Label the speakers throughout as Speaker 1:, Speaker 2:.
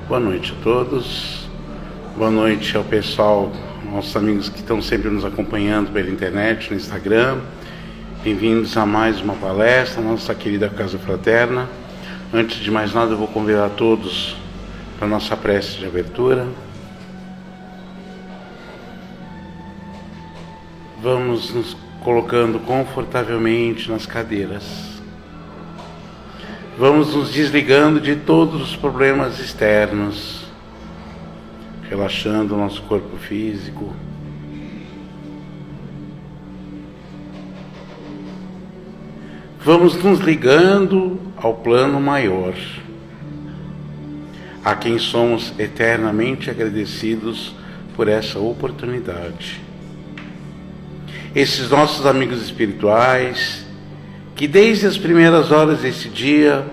Speaker 1: Boa noite a todos, boa noite ao pessoal, nossos amigos que estão sempre nos acompanhando pela internet, no Instagram. Bem-vindos a mais uma palestra, nossa querida Casa Fraterna. Antes de mais nada, eu vou convidar todos para a nossa prece de abertura. Vamos nos colocando confortavelmente nas cadeiras. Vamos nos desligando de todos os problemas externos, relaxando o nosso corpo físico. Vamos nos ligando ao plano maior, a quem somos eternamente agradecidos por essa oportunidade. Esses nossos amigos espirituais, que desde as primeiras horas desse dia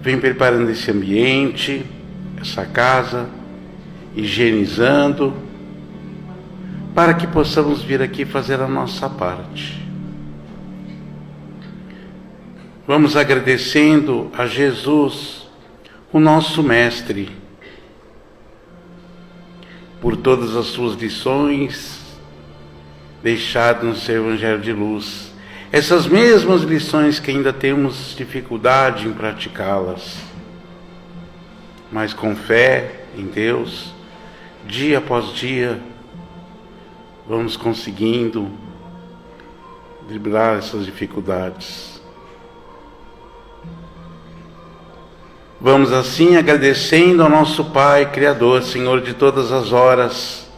Speaker 1: vem preparando esse ambiente, essa casa, higienizando, para que possamos vir aqui fazer a nossa parte. Vamos agradecendo a Jesus, o nosso Mestre, por todas as suas lições deixadas no seu Evangelho de Luz. Essas mesmas lições que ainda temos dificuldade em praticá-las, mas com fé em Deus, dia após dia, vamos conseguindo driblar essas dificuldades. Vamos assim agradecendo ao nosso Pai, Criador, Senhor de todas as horas,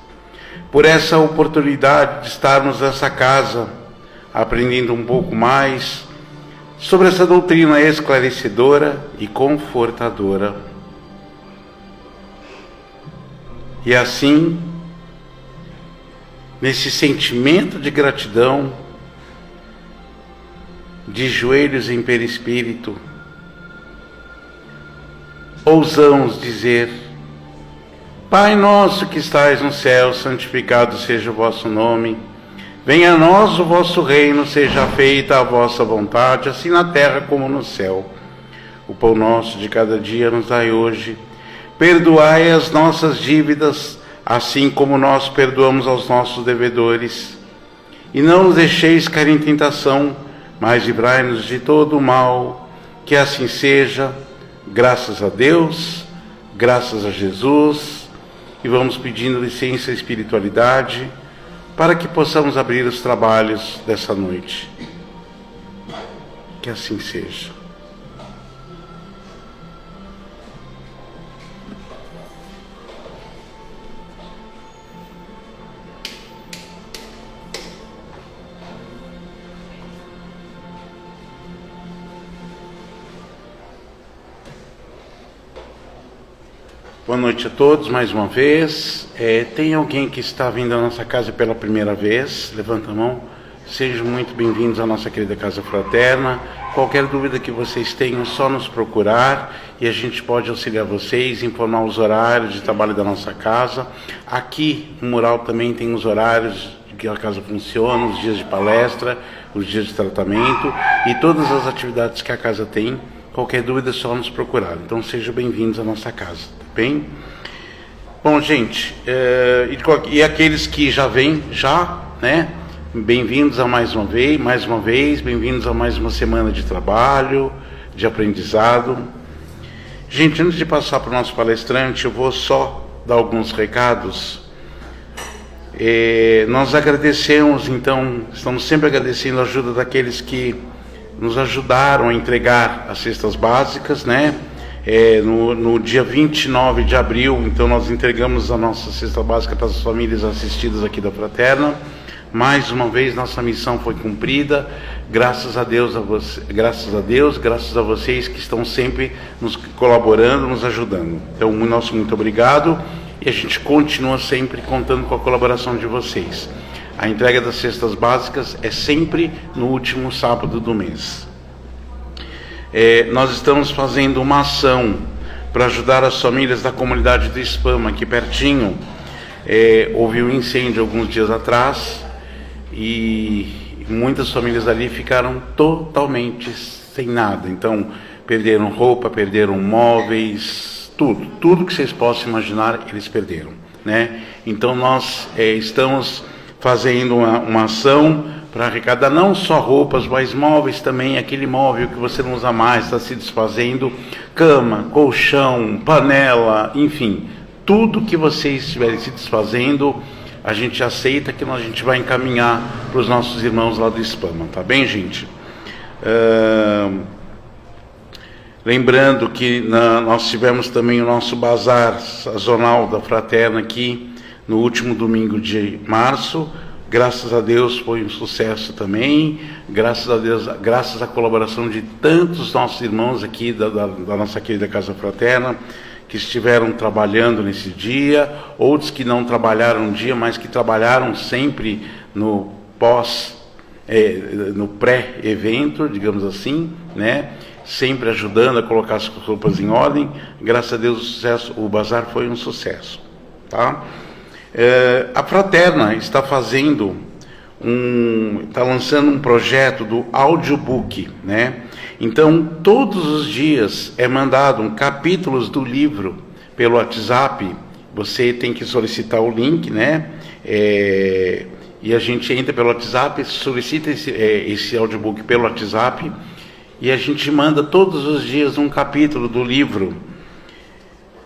Speaker 1: por essa oportunidade de estarmos nessa casa, aprendendo um pouco mais sobre essa doutrina esclarecedora e confortadora. E assim, nesse sentimento de gratidão, de joelhos em perispírito, ousamos dizer: Pai nosso que estais no céu, santificado seja o vosso nome. Venha a nós o vosso reino, seja feita a vossa vontade, assim na terra como no céu. O pão nosso de cada dia nos dai hoje. Perdoai as nossas dívidas, assim como nós perdoamos aos nossos devedores. E não nos deixeis cair em tentação, mas livrai-nos de todo o mal. Que assim seja, graças a Deus, graças a Jesus. E vamos pedindo licença à espiritualidade, para que possamos abrir os trabalhos dessa noite. Que assim seja. Boa noite a todos, mais uma vez. Tem alguém que está vindo à nossa casa pela primeira vez? Levanta a mão. Sejam muito bem-vindos à nossa querida Casa Fraterna. Qualquer dúvida que vocês tenham, é só nos procurar e a gente pode auxiliar vocês, informar os horários de trabalho da nossa casa. Aqui no mural também tem os horários que a casa funciona, os dias de palestra, os dias de tratamento e todas as atividades que a casa tem. Qualquer dúvida é só nos procurar. Então sejam bem-vindos à nossa casa, tá bem? Bom, gente, e aqueles que já vêm, né? Bem-vindos a mais uma vez, bem-vindos a mais uma semana de trabalho, de aprendizado. Gente, antes de passar para o nosso palestrante, eu vou só dar alguns recados. Nós agradecemos, então, estamos sempre agradecendo a ajuda daqueles que nos ajudaram a entregar as cestas básicas, né? No dia 29 de abril, então nós entregamos a nossa cesta básica para as famílias assistidas aqui da Fraterna. Mais uma vez nossa missão foi cumprida, graças a Deus, graças a vocês que estão sempre nos colaborando, nos ajudando. Então, nosso muito obrigado, e a gente continua sempre contando com a colaboração de vocês. A entrega das cestas básicas é sempre no último sábado do mês. Nós estamos fazendo uma ação para ajudar as famílias da comunidade do Spam, aqui pertinho. Houve um incêndio alguns dias atrás e muitas famílias ali ficaram totalmente sem nada. Então, perderam roupa, perderam móveis, tudo que vocês possam imaginar, eles perderam, né? Então nós estamos fazendo uma ação para arrecadar não só roupas, mas móveis também, aquele móvel que você não usa mais, está se desfazendo, cama, colchão, panela, enfim, tudo que vocês estiverem se desfazendo, a gente aceita que a gente vai encaminhar para os nossos irmãos lá do Spama, tá bem, gente? Lembrando que nós tivemos também o nosso bazar sazonal da Fraterna aqui no último domingo de março. Graças a Deus foi um sucesso também, graças a Deus, graças à colaboração de tantos nossos irmãos aqui da nossa querida Casa Fraterna, que estiveram trabalhando nesse dia, outros que não trabalharam um dia, mas que trabalharam sempre no pré-evento, digamos assim, né? Sempre ajudando a colocar as roupas em ordem. Graças a Deus o bazar foi um sucesso, tá? A Fraterna está lançando um projeto do audiobook, né? Então todos os dias é mandado capítulos do livro pelo WhatsApp. Você tem que solicitar o link, né? E a gente entra pelo WhatsApp, solicita esse audiobook pelo WhatsApp, e a gente manda todos os dias um capítulo do livro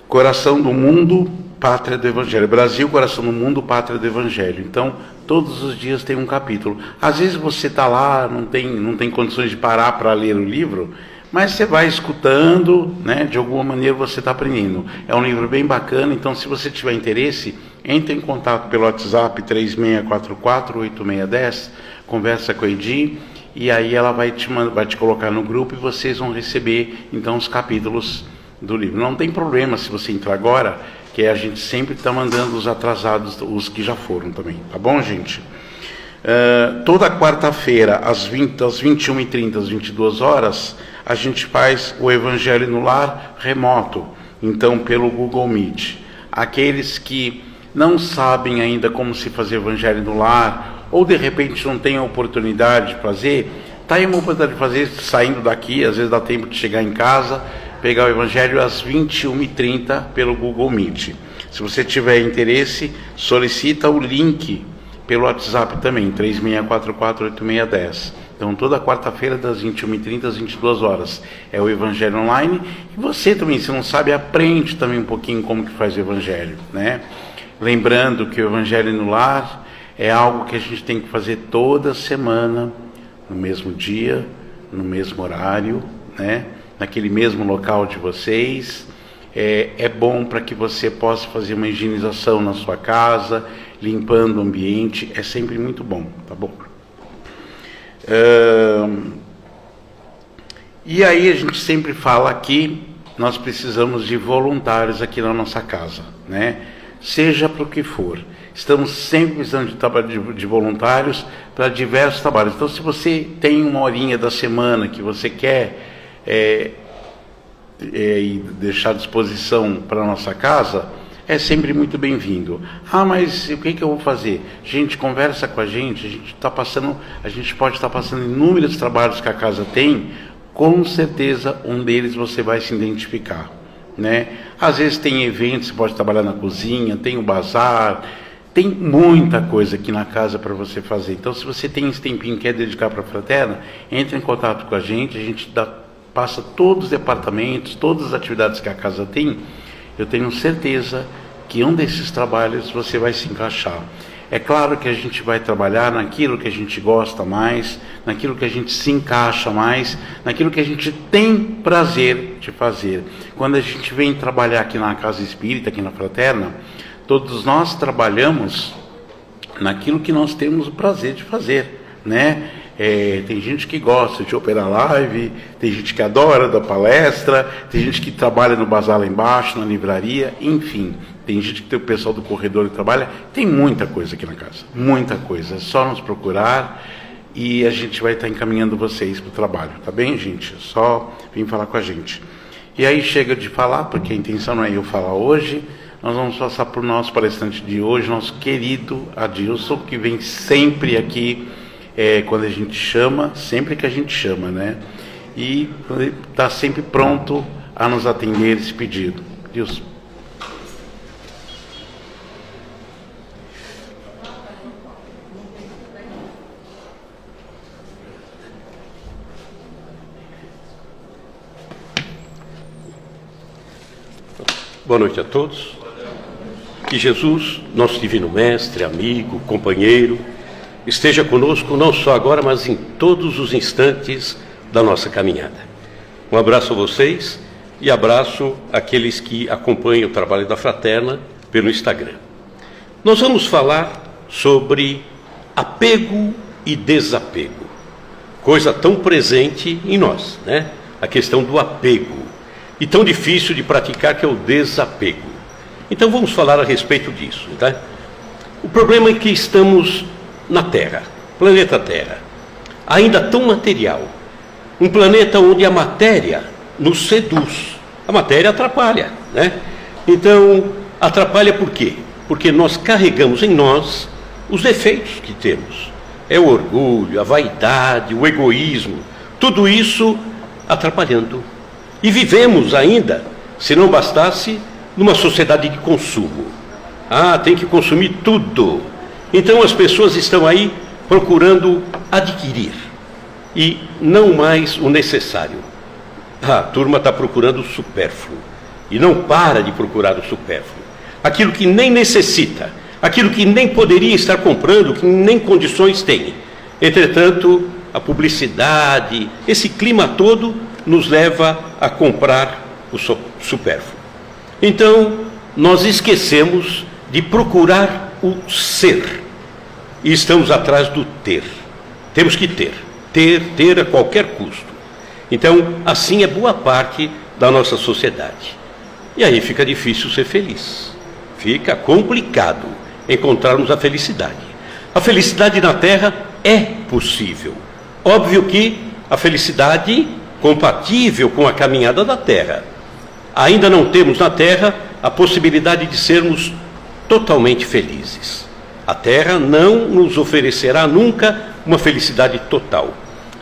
Speaker 1: Coração do Mundo, Pátria do Evangelho. Brasil, Coração do Mundo, Pátria do Evangelho. Então, todos os dias tem um capítulo. Às vezes você está lá, não tem condições de parar para ler o livro, mas você vai escutando, né? De alguma maneira você está aprendendo. É um livro bem bacana, então se você tiver interesse, entre em contato pelo WhatsApp 3644-8610, conversa com a Edi, e aí ela vai te colocar no grupo e vocês vão receber, então, os capítulos do livro. Não tem problema se você entrar agora, que a gente sempre está mandando os atrasados, os que já foram também, tá bom, gente? Toda quarta-feira, às 21h30, às 22 horas, a gente faz o Evangelho no Lar remoto, então pelo Google Meet. Aqueles que não sabem ainda como se fazer Evangelho no Lar, ou de repente não tem a oportunidade de fazer, está aí uma oportunidade de fazer saindo daqui, às vezes dá tempo de chegar em casa, pegar o Evangelho às 21h30 pelo Google Meet. Se você tiver interesse, solicita o link pelo WhatsApp também, 3644-8610. Então, toda quarta-feira, das 21h30 às 22 horas, é o Evangelho Online. E você também, se não sabe, aprende também um pouquinho como que faz o Evangelho, né? Lembrando que o Evangelho no Lar é algo que a gente tem que fazer toda semana, no mesmo dia, no mesmo horário, né? Naquele mesmo local de vocês. É bom para que você possa fazer uma higienização na sua casa, limpando o ambiente, é sempre muito bom, tá bom? E aí a gente sempre fala aqui, nós precisamos de voluntários aqui na nossa casa, né? Seja para o que for. Estamos sempre precisando de voluntários para diversos trabalhos. Então, se você tem uma horinha da semana que você quer e deixar à disposição para a nossa casa, é sempre muito bem-vindo. Mas o que eu vou fazer? Gente, conversa com a gente pode estar passando inúmeros trabalhos que a casa tem, com certeza um deles você vai se identificar, né? Às vezes tem eventos, você pode trabalhar na cozinha, tem o bazar, tem muita coisa aqui na casa para você fazer. Então, se você tem esse tempinho que quer dedicar para a Fraterna, entre em contato com a gente passa todos os departamentos, todas as atividades que a casa tem. Eu tenho certeza que um desses trabalhos você vai se encaixar. É claro que a gente vai trabalhar naquilo que a gente gosta mais, naquilo que a gente se encaixa mais, naquilo que a gente tem prazer de fazer. Quando a gente vem trabalhar aqui na Casa Espírita, aqui na Fraterna, todos nós trabalhamos naquilo que nós temos o prazer de fazer, né? Tem gente que gosta de operar live, tem gente que adora dar palestra, tem gente que trabalha no bazar lá embaixo, na livraria, enfim, tem gente que tem o pessoal do corredor que trabalha, tem muita coisa aqui na casa, muita coisa, é só nos procurar e a gente vai estar encaminhando vocês para o trabalho, tá bem, gente? É só vir falar com a gente. E aí chega de falar, porque a intenção não é eu falar hoje, nós vamos passar para o nosso palestrante de hoje, nosso querido Adilson, que vem sempre aqui, quando a gente chama, sempre que a gente chama, né? E está sempre pronto a nos atender esse pedido. Deus.
Speaker 2: Boa noite a todos. Que Jesus, nosso divino mestre, amigo, companheiro, esteja conosco não só agora, mas em todos os instantes da nossa caminhada. Um abraço a vocês e abraço àqueles que acompanham o trabalho da Fraterna pelo Instagram. Nós vamos falar sobre apego e desapego, coisa tão presente em nós, né? A questão do apego, e tão difícil de praticar, que é o desapego. Então vamos falar a respeito disso, tá? O problema é que estamos na Terra, planeta Terra, ainda tão material, um planeta onde a matéria nos seduz, a matéria atrapalha, né? Então, atrapalha por quê? Porque nós carregamos em nós os defeitos que temos. É o orgulho, a vaidade, o egoísmo, tudo isso atrapalhando. E vivemos ainda, se não bastasse, numa sociedade de consumo. Tem que consumir tudo. Então as pessoas estão aí procurando adquirir e não mais o necessário. A turma está procurando o supérfluo e não para de procurar o supérfluo. Aquilo que nem necessita, aquilo que nem poderia estar comprando, que nem condições tem. Entretanto, a publicidade, esse clima todo nos leva a comprar o supérfluo. Então, nós esquecemos de procurar o ser e estamos atrás do ter. Temos que ter a qualquer custo. Então, assim é boa parte da nossa sociedade. E aí fica difícil ser feliz. Fica complicado encontrarmos a felicidade. A felicidade na Terra é possível. Óbvio que a felicidade compatível com a caminhada da Terra. Ainda não temos na Terra a possibilidade de sermos totalmente felizes. A Terra não nos oferecerá nunca uma felicidade total,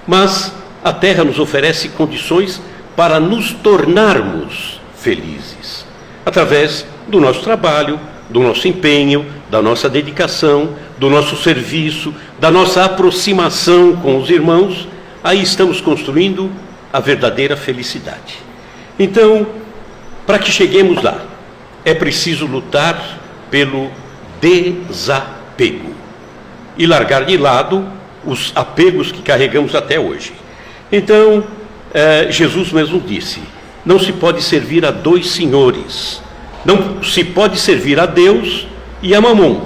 Speaker 2: mas a Terra nos oferece condições para nos tornarmos felizes, através do nosso trabalho, do nosso empenho, da nossa dedicação, do nosso serviço, da nossa aproximação com os irmãos. Aí estamos construindo a verdadeira felicidade. Então, para que cheguemos lá, é preciso lutar pelo desapego e largar de lado os apegos que carregamos até hoje. Então, Jesus mesmo disse: não se pode servir a dois senhores. Não se pode servir a Deus e a Mamon.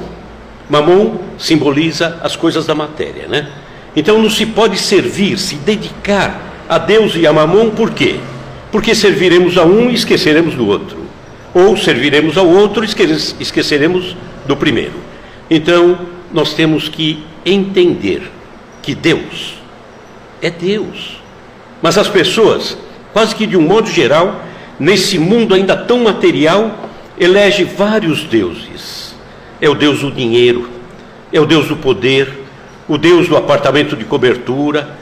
Speaker 2: Mamon simboliza as coisas da matéria, né? Então não se pode servir, se dedicar a Deus e a Mamon. Por quê? Porque serviremos a um e esqueceremos do outro, ou serviremos ao outro e esqueceremos do primeiro. Então nós temos que entender que Deus é Deus, mas as pessoas, quase que de um modo geral, nesse mundo ainda tão material, elege vários deuses. É o Deus do dinheiro, é o Deus do poder, o Deus do apartamento de cobertura,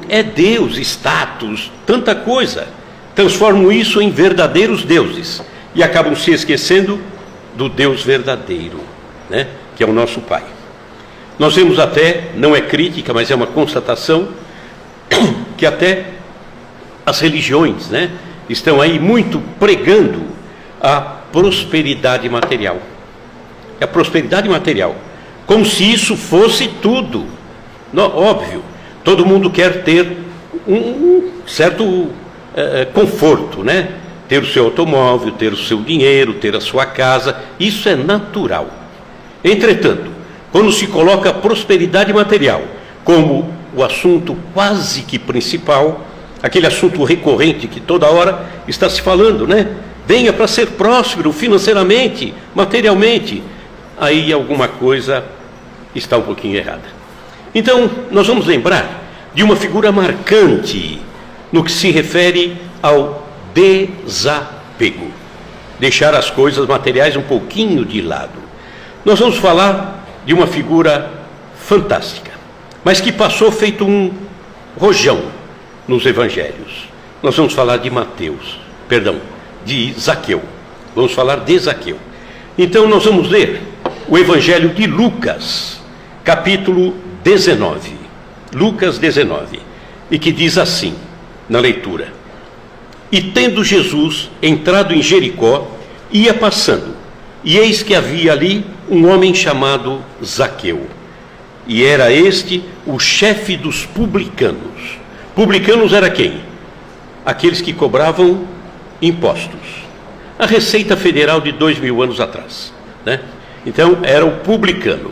Speaker 2: é Deus, status, tanta coisa. Transformam isso em verdadeiros deuses e acabam se esquecendo do Deus verdadeiro, né? Que é o nosso Pai. Nós vemos até, não é crítica, mas é uma constatação, que até as religiões, né, estão aí muito pregando a prosperidade material. A prosperidade material, como se isso fosse tudo. Óbvio, todo mundo quer ter um certo conforto, né? Ter o seu automóvel, ter o seu dinheiro, ter a sua casa, isso é natural. Entretanto, quando se coloca a prosperidade material como o assunto quase que principal, aquele assunto recorrente que toda hora está se falando, né? Venha para ser próspero financeiramente, materialmente, aí alguma coisa está um pouquinho errada. Então, nós vamos lembrar de uma figura marcante no que se refere ao desapego, deixar as coisas materiais um pouquinho de lado. Nós vamos falar de uma figura fantástica, mas que passou feito um rojão nos evangelhos. Nós vamos falar de de Zaqueu. Vamos falar de Zaqueu. Então nós vamos ler o Evangelho de Lucas, capítulo 19. Lucas 19. E que diz assim, na leitura: E tendo Jesus entrado em Jericó, ia passando, e eis que havia ali um homem chamado Zaqueu. E era este o chefe dos publicanos. Publicanos era quem? Aqueles que cobravam impostos. A Receita Federal de 2000 anos atrás, né? Então era o publicano.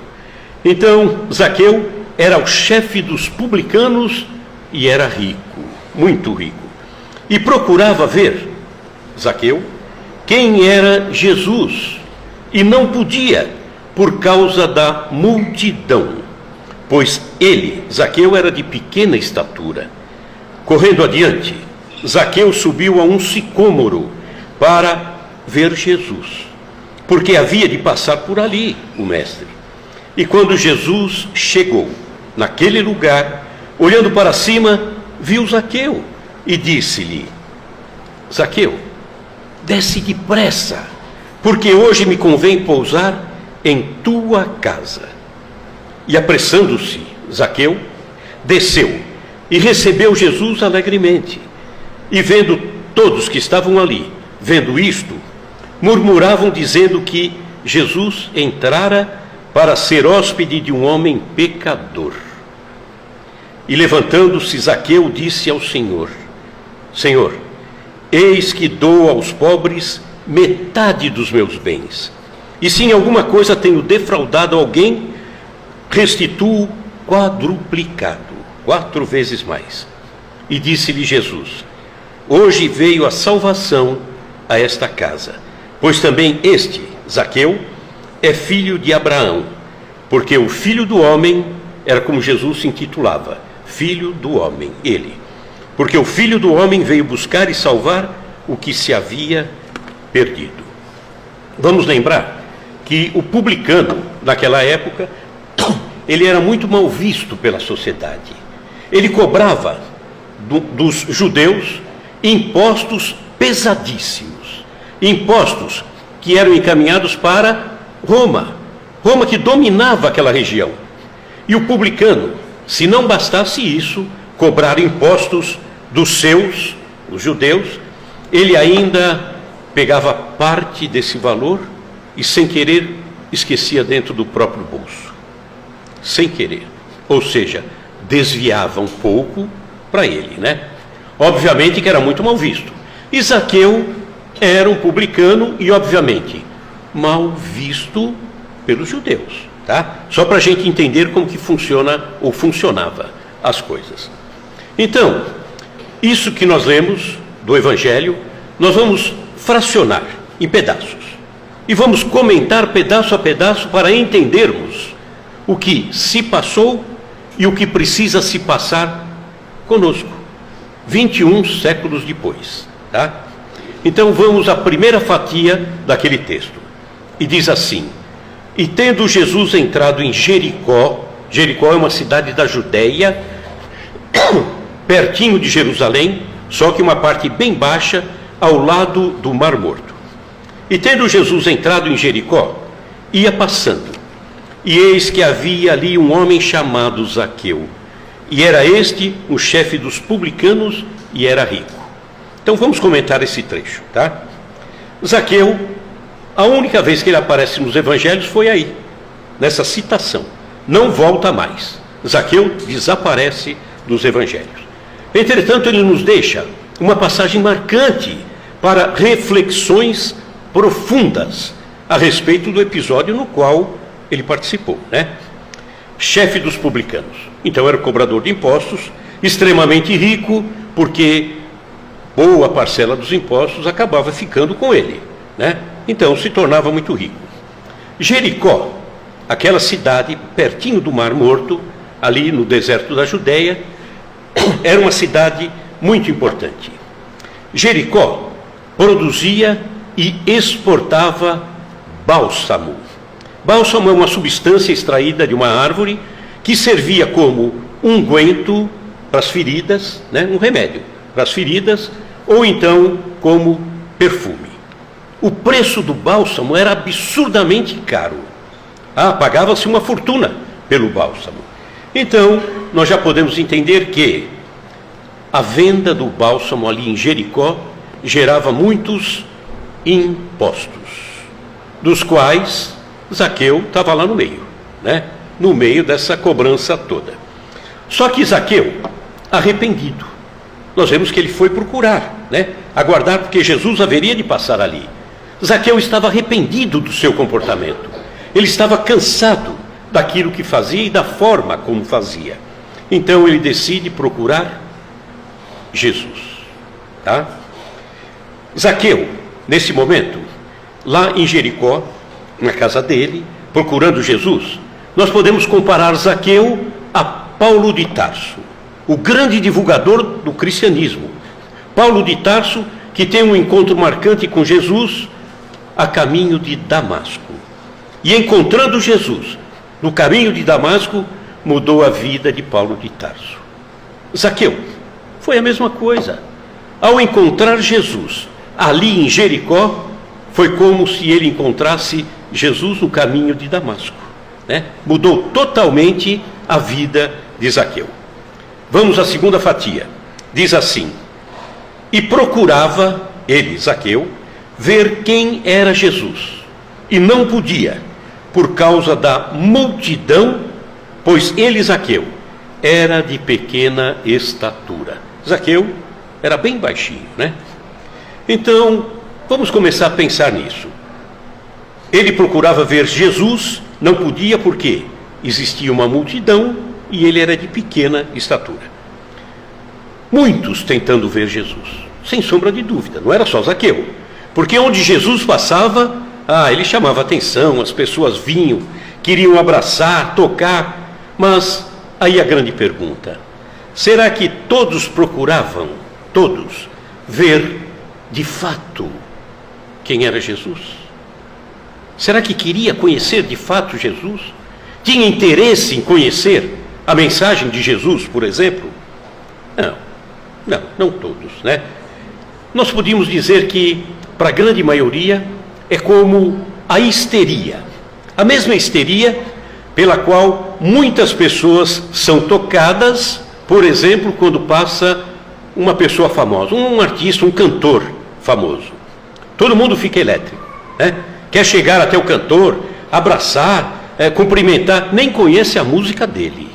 Speaker 2: Então Zaqueu era o chefe dos publicanos e era rico, muito rico. E procurava ver, Zaqueu, quem era Jesus, e não podia, por causa da multidão, pois ele, Zaqueu, era de pequena estatura. Correndo adiante, Zaqueu subiu a um sicômoro para ver Jesus, porque havia de passar por ali o mestre. E quando Jesus chegou naquele lugar, olhando para cima, viu Zaqueu e disse-lhe: Zaqueu, desce depressa, porque hoje me convém pousar em tua casa. E apressando-se, Zaqueu desceu e recebeu Jesus alegremente. E vendo todos que estavam ali, vendo isto, murmuravam dizendo que Jesus entrara para ser hóspede de um homem pecador. E levantando-se, Zaqueu disse ao Senhor: Senhor, eis que dou aos pobres metade dos meus bens. E se em alguma coisa tenho defraudado alguém, restituo quadruplicado, 4 vezes mais. E disse-lhe Jesus: Hoje veio a salvação a esta casa, pois também este, Zaqueu, é filho de Abraão, porque o Filho do Homem era como Jesus se intitulava, Filho do Homem, ele. Porque o Filho do Homem veio buscar e salvar o que se havia perdido. Vamos lembrar que o publicano, naquela época, ele era muito mal visto pela sociedade. Ele cobrava dos judeus impostos pesadíssimos, impostos que eram encaminhados para Roma, Roma que dominava aquela região. E o publicano, se não bastasse isso, cobrar impostos dos seus, os judeus, ele ainda pegava parte desse valor e, sem querer, esquecia dentro do próprio bolso. Sem querer. Ou seja, desviava um pouco para ele, né? Obviamente que era muito mal visto. E Zaqueu era um publicano e, obviamente, mal visto pelos judeus, tá? Só para a gente entender como que funciona ou funcionava as coisas. Então, isso que nós lemos do Evangelho, nós vamos fracionar em pedaços. E vamos comentar pedaço a pedaço para entendermos o que se passou e o que precisa se passar conosco, 21 séculos depois, tá? Então vamos à primeira fatia daquele texto. E diz assim: E tendo Jesus entrado em Jericó, Jericó é uma cidade da Judéia, pertinho de Jerusalém, só que uma parte bem baixa, ao lado do Mar Morto. E tendo Jesus entrado em Jericó, ia passando, e eis que havia ali um homem chamado Zaqueu, e era este o chefe dos publicanos, e era rico. Então vamos comentar esse trecho, tá? Zaqueu, a única vez que ele aparece nos evangelhos foi aí, nessa citação. Não volta mais. Zaqueu desaparece dos evangelhos. Entretanto, ele nos deixa uma passagem marcante para reflexões profundas a respeito do episódio no qual ele participou, né? Chefe dos publicanos. Então era cobrador de impostos, extremamente rico, porque boa parcela dos impostos acabava ficando com ele, né? Então se tornava muito rico. Jericó, aquela cidade pertinho do Mar Morto, ali no deserto da Judéia, era uma cidade muito importante. Jericó produzia e exportava bálsamo. Bálsamo é uma substância extraída de uma árvore que servia como unguento para as feridas, né? Um remédio para as feridas, ou então como perfume. O preço do bálsamo era absurdamente caro. Pagava-se uma fortuna pelo bálsamo. Então, nós já podemos entender que a venda do bálsamo ali em Jericó gerava muitos impostos, dos quais Zaqueu estava lá no meio, né? No meio dessa cobrança toda. Só que Zaqueu, arrependido, nós vemos que ele foi procurar, né? Aguardar, porque Jesus haveria de passar ali. Zaqueu estava arrependido do seu comportamento. Ele estava cansado daquilo que fazia e da forma como fazia. Então ele decide procurar Jesus. Tá? Zaqueu, nesse momento, lá em Jericó, na casa dele, procurando Jesus, nós podemos comparar Zaqueu a Paulo de Tarso, o grande divulgador do cristianismo. Paulo de Tarso, que tem um encontro marcante com Jesus a caminho de Damasco. E encontrando Jesus no caminho de Damasco, mudou a vida de Paulo de Tarso. Zaqueu foi a mesma coisa. Ao encontrar Jesus ali em Jericó, foi como se ele encontrasse Jesus no caminho de Damasco, né? Mudou totalmente a vida de Zaqueu. Vamos à segunda fatia. Diz assim: e procurava ele, Zaqueu, ver quem era Jesus, e não podia, por causa da multidão, pois ele, Zaqueu, era de pequena estatura. Zaqueu era bem baixinho, né? Então, vamos começar a pensar nisso. Ele procurava ver Jesus, não podia porque existia uma multidão e ele era de pequena estatura. Muitos tentando ver Jesus, sem sombra de dúvida, não era só Zaqueu, porque onde Jesus passava, ele chamava atenção, as pessoas vinham, queriam abraçar, tocar, mas aí a grande pergunta: será que todos procuravam, todos, ver de fato quem era Jesus? Será que queria conhecer de fato Jesus? Tinha interesse em conhecer a mensagem de Jesus, por exemplo? Não todos, né? Nós podíamos dizer que, para a grande maioria, é como a histeria. A mesma histeria pela qual muitas pessoas são tocadas, por exemplo, quando passa uma pessoa famosa, um artista, um cantor famoso. Todo mundo fica elétrico, né? Quer chegar até o cantor, abraçar, cumprimentar, nem conhece a música dele,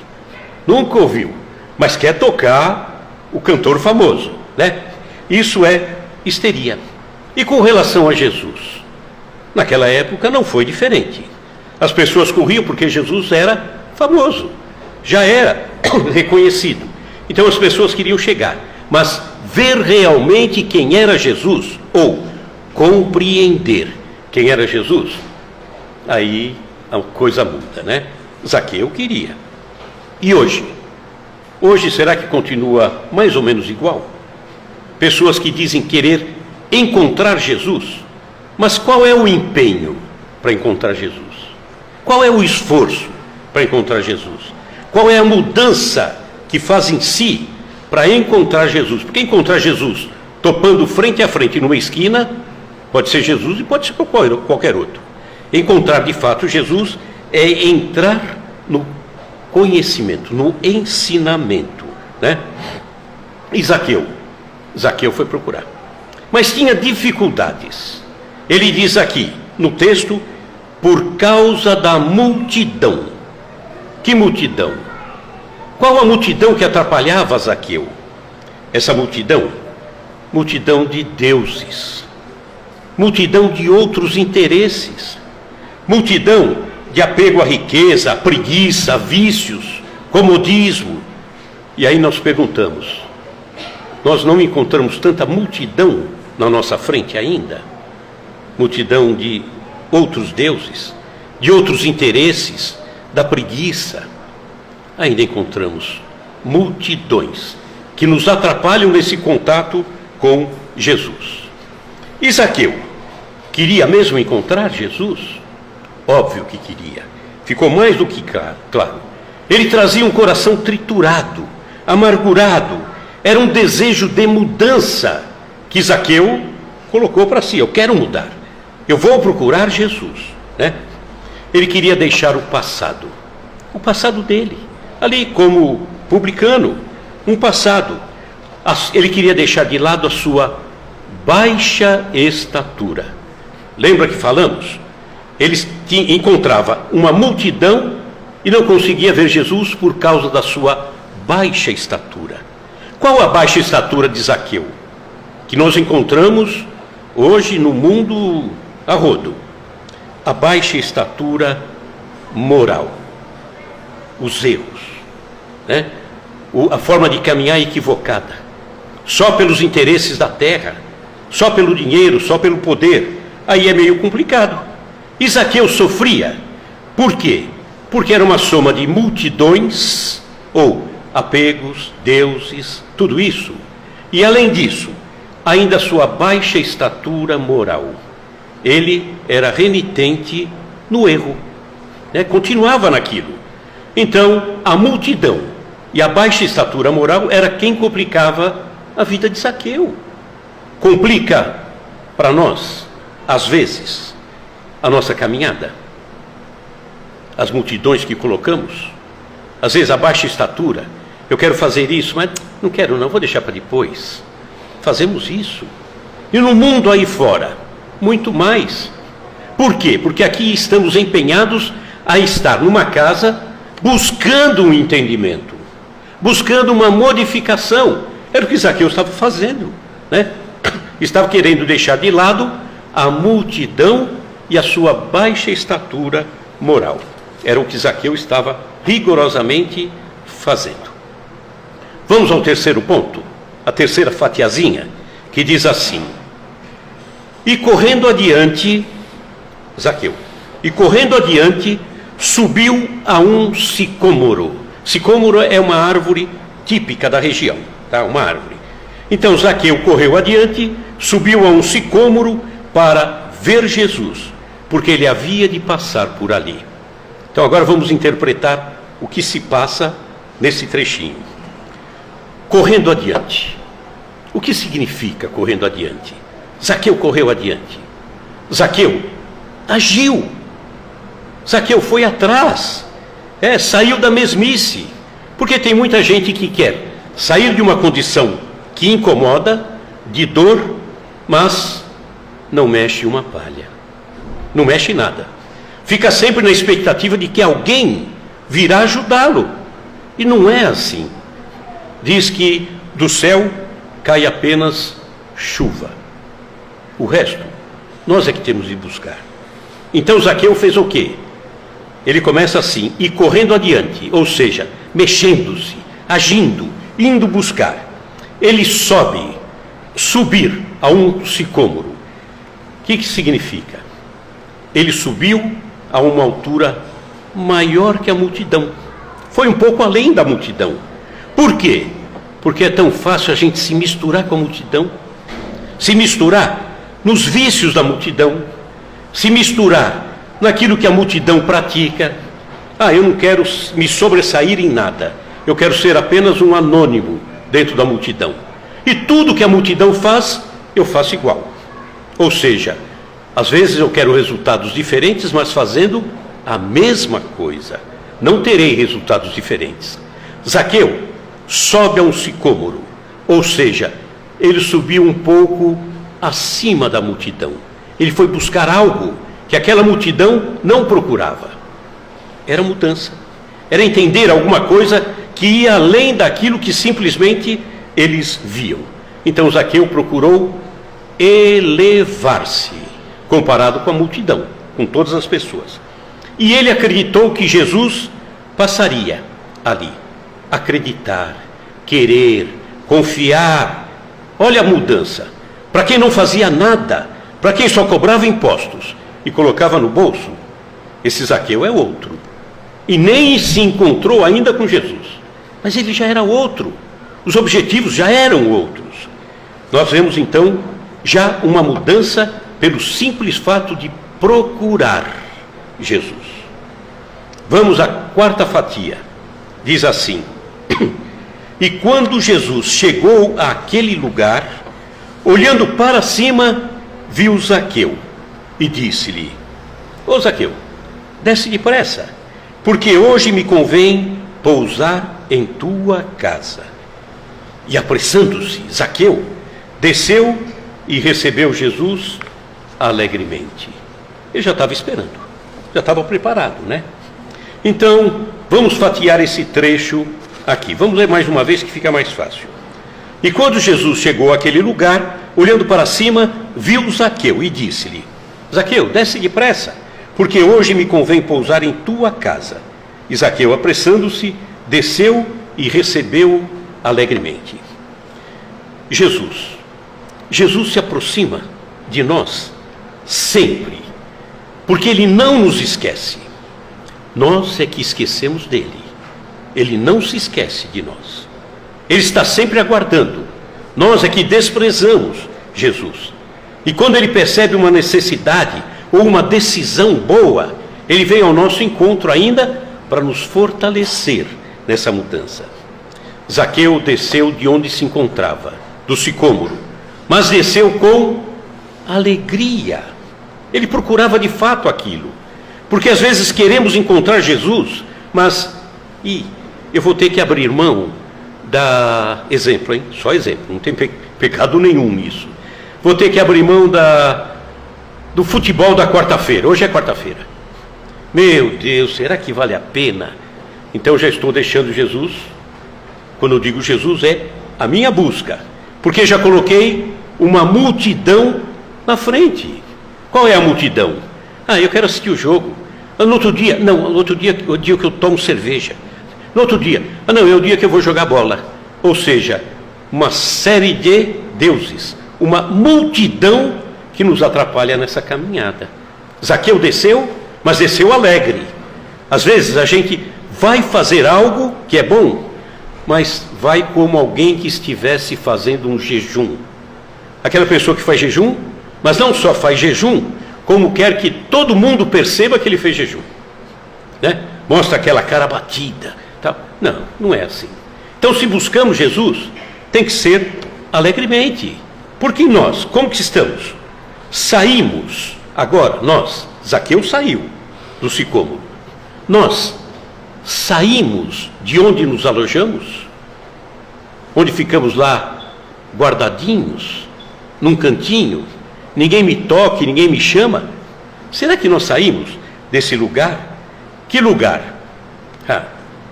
Speaker 2: nunca ouviu, mas quer tocar o cantor famoso, né? Isso é histeria. E com relação a Jesus, naquela época não foi diferente. As pessoas corriam porque Jesus era famoso, já era reconhecido. Então as pessoas queriam chegar, mas ver realmente quem era Jesus, ou compreender quem era Jesus, aí a coisa muda, né? Zaqueu queria. E hoje? Hoje será que continua mais ou menos igual? Pessoas que dizem querer encontrar Jesus, mas qual é o empenho para encontrar Jesus? Qual é o esforço para encontrar Jesus? Qual é a mudança que faz em si para encontrar Jesus? Porque encontrar Jesus topando frente a frente numa esquina, pode ser Jesus e pode ser qualquer outro. Encontrar de fato Jesus é entrar no conhecimento, no ensinamento, né? E Zaqueu foi procurar, mas tinha dificuldades. Ele diz aqui no texto: por causa da multidão. Que multidão? Qual a multidão que atrapalhava Zaqueu? Essa multidão? Multidão de deuses, multidão de outros interesses, multidão de apego à riqueza, à preguiça, a vícios, comodismo. E aí nós perguntamos: nós não encontramos tanta multidão na nossa frente ainda? Multidão de outros deuses, de outros interesses, da preguiça. Ainda encontramos multidões que nos atrapalham nesse contato com Jesus. E Zaqueu queria mesmo encontrar Jesus? Óbvio que queria. Ficou mais do que claro. Ele trazia um coração triturado, amargurado. Era um desejo de mudança que Zaqueu colocou para si. Eu quero mudar. eu vou procurar Jesus, né? Ele queria deixar o passado dele, ali como publicano, um passado. Ele queria deixar de lado a sua baixa estatura. Lembra que falamos? Ele encontrava uma multidão e não conseguia ver Jesus por causa da sua baixa estatura. Qual a baixa estatura de Zaqueu? Que nós encontramos hoje no mundo a rodo. A baixa estatura moral. Os erros, né? A forma de caminhar equivocada. Só pelos interesses da terra, só pelo dinheiro, só pelo poder. Aí é meio complicado. E Zaqueu sofria. Por quê? Porque era uma soma de multidões, ou apegos, deuses, tudo isso. E além disso, ainda sua baixa estatura moral. Ele era renitente no erro, né? Continuava naquilo. Então, a multidão e a baixa estatura moral era quem complicava a vida de Zaqueu. Complica para nós, às vezes, a nossa caminhada. As multidões que colocamos, às vezes a baixa estatura. Eu quero fazer isso, mas não quero não, vou deixar para depois. Fazemos isso. E no mundo aí fora, muito mais. Por quê? Porque aqui estamos empenhados a estar numa casa buscando um entendimento, buscando uma modificação. Era o que Zaqueu estava fazendo, né? Estava querendo deixar de lado a multidão e a sua baixa estatura moral. Era o que Zaqueu estava rigorosamente fazendo. Vamos ao terceiro ponto, a terceira fatiazinha, que diz assim: e correndo adiante, Zaqueu, e correndo adiante, subiu a um sicômoro. Sicômoro é uma árvore típica da região, tá? Uma árvore. Então Zaqueu correu adiante, subiu a um sicômoro para ver Jesus, porque ele havia de passar por ali. Então agora vamos interpretar o que se passa nesse trechinho. Correndo adiante. O que significa correndo adiante? Zaqueu correu adiante. Zaqueu agiu. Zaqueu foi atrás. Saiu da mesmice. Porque tem muita gente que quer sair de uma condição que incomoda, de dor, mas não mexe uma palha. Não mexe nada. Fica sempre na expectativa de que alguém virá ajudá-lo. E não é assim. Diz que do céu cai apenas chuva. O resto, nós é que temos de buscar. Então Zaqueu fez o quê? Ele começa assim, e correndo adiante, ou seja, mexendo-se, agindo, indo buscar. Ele subir a um sicômoro. O que significa? Ele subiu a uma altura maior que a multidão. Foi um pouco além da multidão. Por quê? Porque é tão fácil a gente se misturar com a multidão, se misturar nos vícios da multidão, se misturar naquilo que a multidão pratica. Eu não quero me sobressair em nada, eu quero ser apenas um anônimo dentro da multidão. E tudo que a multidão faz, eu faço igual. Ou seja, às vezes eu quero resultados diferentes, mas fazendo a mesma coisa. Não terei resultados diferentes. Zaqueu sobe a um sicômoro, ou seja, ele subiu um pouco acima da multidão. Ele foi buscar algo que aquela multidão não procurava. Era mudança, era entender alguma coisa que ia além daquilo que simplesmente eles viam. Então Zaqueu procurou elevar-se, comparado com a multidão, com todas as pessoas. E ele acreditou que Jesus passaria ali. Acreditar, querer, confiar. Olha a mudança. Para quem não fazia nada, para quem só cobrava impostos e colocava no bolso, esse Zaqueu é outro. E nem se encontrou ainda com Jesus. Mas ele já era outro. Os objetivos já eram outros. Nós vemos então já uma mudança pelo simples fato de procurar Jesus. Vamos à quarta fatia. Diz assim: e quando Jesus chegou àquele lugar, olhando para cima, viu Zaqueu, e disse-lhe: Ô Zaqueu, desce depressa, porque hoje me convém pousar em tua casa. E apressando-se, Zaqueu desceu e recebeu Jesus alegremente. Ele já estava esperando, já estava preparado, né? Então, vamos fatiar esse trecho aqui. Vamos ler mais uma vez que fica mais fácil. E quando Jesus chegou àquele lugar, olhando para cima, viu Zaqueu e disse-lhe: Zaqueu, desce depressa, porque hoje me convém pousar em tua casa. E Zaqueu, apressando-se, desceu e recebeu alegremente. Jesus se aproxima de nós sempre, porque Ele não nos esquece. Nós é que esquecemos dele. Ele não se esquece de nós. Ele está sempre aguardando. Nós é que desprezamos Jesus. E quando Ele percebe uma necessidade ou uma decisão boa, Ele vem ao nosso encontro ainda para nos fortalecer nessa mudança. Zaqueu desceu de onde se encontrava, do sicômoro, mas desceu com alegria. Ele procurava de fato aquilo, porque às vezes queremos encontrar Jesus, mas eu vou ter que abrir mão da... Exemplo, hein? Só exemplo, não tem pecado nenhum nisso. Vou ter que abrir mão do futebol da quarta-feira. Hoje é quarta-feira. Meu Deus, será que vale a pena? Então já estou deixando Jesus. Quando eu digo Jesus, é a minha busca, porque já coloquei uma multidão na frente. Qual é a multidão? Eu quero assistir o jogo. No outro dia, não, no outro dia é o dia que eu tomo cerveja. No outro dia, não, é o dia que eu vou jogar bola. Ou seja, uma série de deuses, uma multidão que nos atrapalha nessa caminhada. Zaqueu desceu, mas desceu alegre. Às vezes a gente vai fazer algo que é bom, mas vai como alguém que estivesse fazendo um jejum. Aquela pessoa que faz jejum, mas não só faz jejum, como quer que todo mundo perceba que ele fez jejum, né? Mostra aquela cara batida, tal. Não é assim. Então, se buscamos Jesus, tem que ser alegremente, porque nós, como que estamos? Saímos, agora, nós, Zaqueu saiu do sicômoro, nós saímos de onde nos alojamos, onde ficamos lá guardadinhos, num cantinho, ninguém me toque, ninguém me chama. Será que nós saímos desse lugar? Que lugar?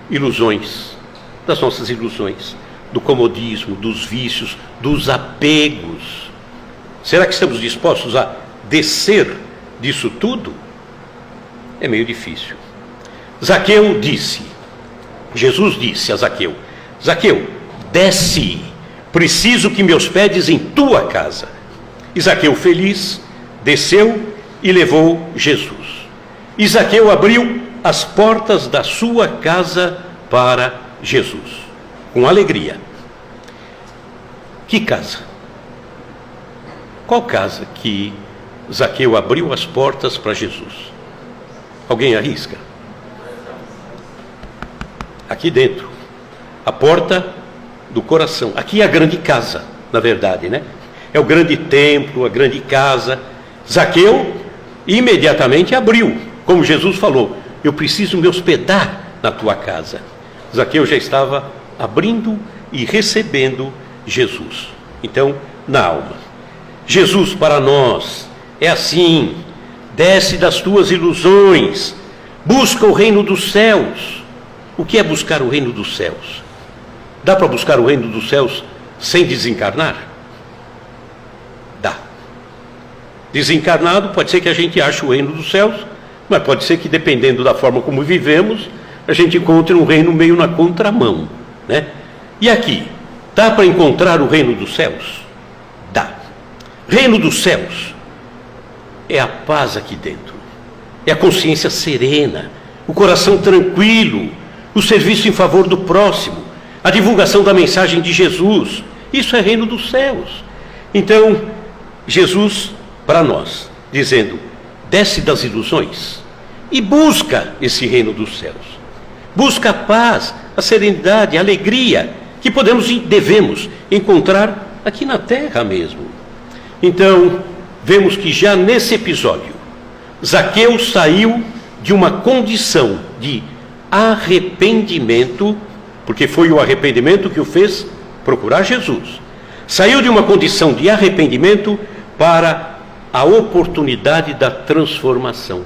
Speaker 2: Ilusões, das nossas ilusões, do comodismo, dos vícios, dos apegos. Será que estamos dispostos a descer disso tudo? É meio difícil. Zaqueu disse, Jesus disse a Zaqueu: Zaqueu, desce, preciso que me hospedes em tua casa. E Zaqueu, feliz, desceu e levou Jesus. E Zaqueu abriu as portas da sua casa para Jesus, com alegria. Que casa? Qual casa que Zaqueu abriu as portas para Jesus? Alguém arrisca? Aqui dentro, a porta do coração. Aqui é a grande casa, na verdade, né? É o grande templo, a grande casa. Zaqueu imediatamente abriu, como Jesus falou: eu preciso me hospedar na tua casa. Zaqueu já estava abrindo e recebendo Jesus. Então, na alma. Jesus para nós é assim: desce das tuas ilusões, busca o reino dos céus. O que é buscar o reino dos céus? Dá para buscar o reino dos céus sem desencarnar? Dá. Desencarnado, pode ser que a gente ache o reino dos céus, mas pode ser que, dependendo da forma como vivemos, a gente encontre um reino meio na contramão, né? E aqui, dá para encontrar o reino dos céus? Dá. Reino dos céus é a paz aqui dentro, é a consciência serena, o coração tranquilo, o serviço em favor do próximo, a divulgação da mensagem de Jesus. Isso é reino dos céus. Então, Jesus para nós, dizendo: desce das ilusões e busca esse reino dos céus. Busca a paz, a serenidade, a alegria que podemos e devemos encontrar aqui na terra mesmo. Então, vemos que já nesse episódio, Zaqueu saiu de uma condição de arrependimento, porque foi o arrependimento que o fez procurar Jesus. Saiu de uma condição de arrependimento para a oportunidade da transformação.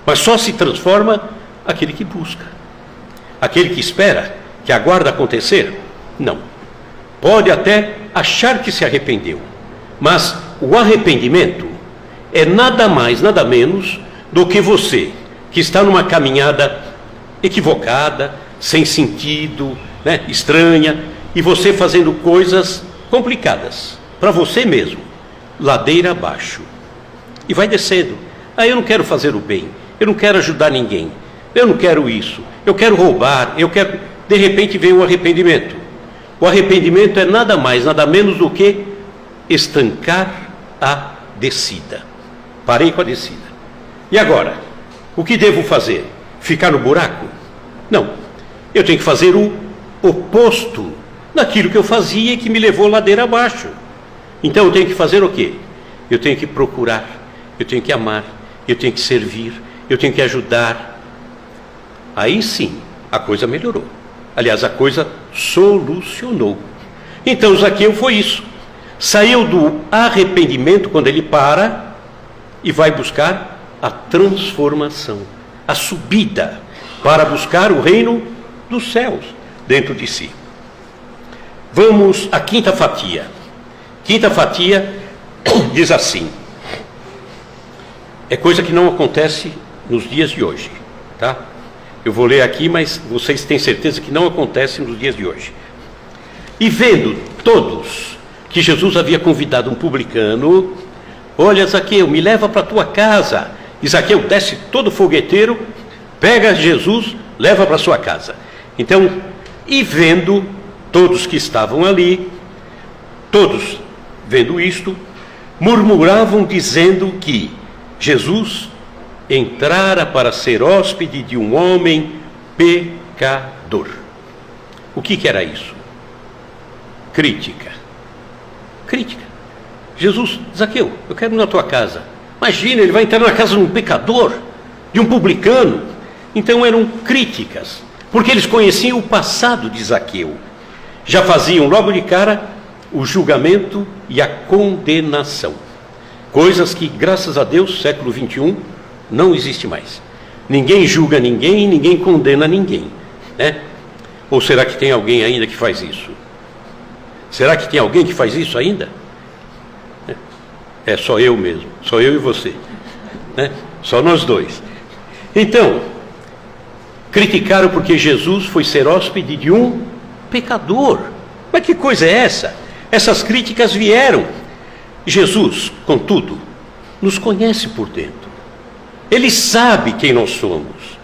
Speaker 2: Mas só se transforma aquele que busca. Aquele que espera, que aguarda acontecer, não. Pode até achar que se arrependeu, mas o arrependimento é nada mais, nada menos do que você, que está numa caminhada equivocada, sem sentido, né, estranha, e você fazendo coisas complicadas, para você mesmo, ladeira abaixo, e vai descendo. Eu não quero fazer o bem, eu não quero ajudar ninguém, eu não quero isso, eu quero roubar, eu quero... De repente vem o arrependimento. O arrependimento é nada mais, nada menos do que estancar a descida. Parei com a descida. E agora? O que devo fazer? Ficar no buraco? Não. Eu tenho que fazer o oposto daquilo que eu fazia e que me levou ladeira abaixo. Então eu tenho que fazer o quê? Eu tenho que procurar, eu tenho que amar, eu tenho que servir, eu tenho que ajudar. Aí sim, a coisa melhorou. Aliás, a coisa solucionou. Então Zaqueu foi isso. Saiu do arrependimento quando ele para e vai buscar a transformação, a subida, para buscar o reino dos céus dentro de si. Vamos à quinta fatia. Quinta fatia diz assim: é coisa que não acontece nos dias de hoje, tá? Eu vou ler aqui, mas vocês têm certeza que não acontece nos dias de hoje. E vendo todos que Jesus havia convidado um publicano, olha, Zaqueu, me leva para a tua casa. E Zaqueu desce todo fogueteiro, pega Jesus, leva para a sua casa. Então, e vendo todos que estavam ali, todos vendo isto, murmuravam dizendo que Jesus entrara para ser hóspede de um homem pecador. O que era isso? Crítica. Crítica. Jesus, Zaqueu, eu quero ir na tua casa. Imagina, ele vai entrar na casa de um pecador, de um publicano. Então eram críticas, porque eles conheciam o passado de Zaqueu. Já faziam logo de cara o julgamento e a condenação. Coisas que, graças a Deus, século 21, não existe mais. Ninguém julga ninguém, ninguém condena ninguém, né? Ou será que tem alguém ainda que faz isso? Será que tem alguém que faz isso ainda? É só eu mesmo, só eu e você, né? Só nós dois. Então, criticaram porque Jesus foi ser hóspede de um pecador. Mas que coisa é essa? Essas críticas vieram. Jesus, contudo, nos conhece por dentro. Ele sabe quem nós somos.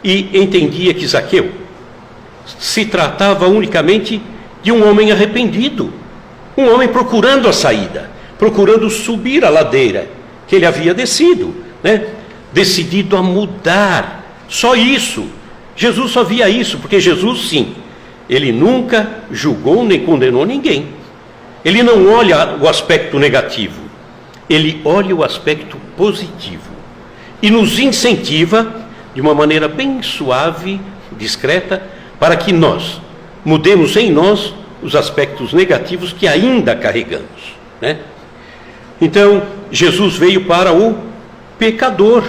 Speaker 2: E entendia que Zaqueu se tratava unicamente de um homem arrependido, um homem procurando a saída, procurando subir a ladeira que ele havia descido, né? Decidido a mudar. Só isso. Jesus só via isso, porque Jesus, sim, ele nunca julgou nem condenou ninguém. Ele não olha o aspecto negativo, ele olha o aspecto positivo. E nos incentiva, de uma maneira bem suave, discreta, para que nós mudemos em nós os aspectos negativos que ainda carregamos, né? Então, Jesus veio para o pecador.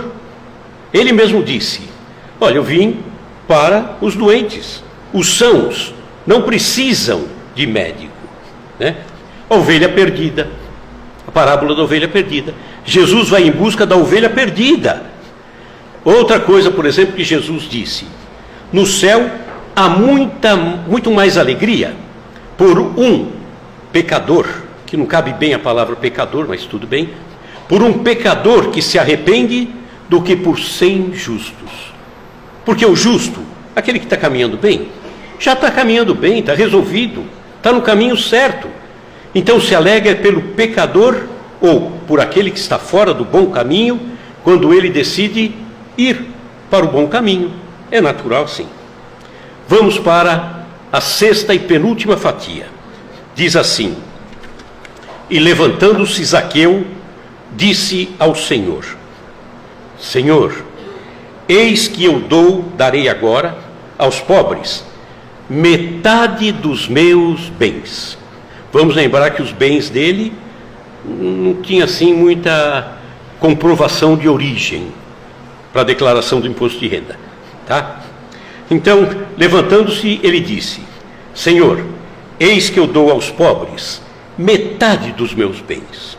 Speaker 2: Ele mesmo disse: olha, eu vim para os doentes, os sãos, não precisam de médico, né? A ovelha perdida, a parábola da ovelha perdida. Jesus vai em busca da ovelha perdida. Outra coisa, por exemplo, que Jesus disse: no céu há muito mais alegria por um pecador, que não cabe bem a palavra pecador, mas tudo bem, por um pecador que se arrepende, do que por 100 justos. Porque o justo, aquele que está caminhando bem, já está caminhando bem, está resolvido, está no caminho certo. Então se alegra pelo pecador ou por aquele que está fora do bom caminho, quando ele decide ir para o bom caminho. É natural, sim. Vamos para a sexta e penúltima fatia. Diz assim: e levantando-se Zaqueu, disse ao Senhor: Senhor, eis que eu darei agora aos pobres metade dos meus bens. Vamos lembrar que os bens dele não tinha assim muita comprovação de origem para a declaração do imposto de renda, tá? Então, levantando-se, ele disse: Senhor, eis que eu dou aos pobres metade dos meus bens.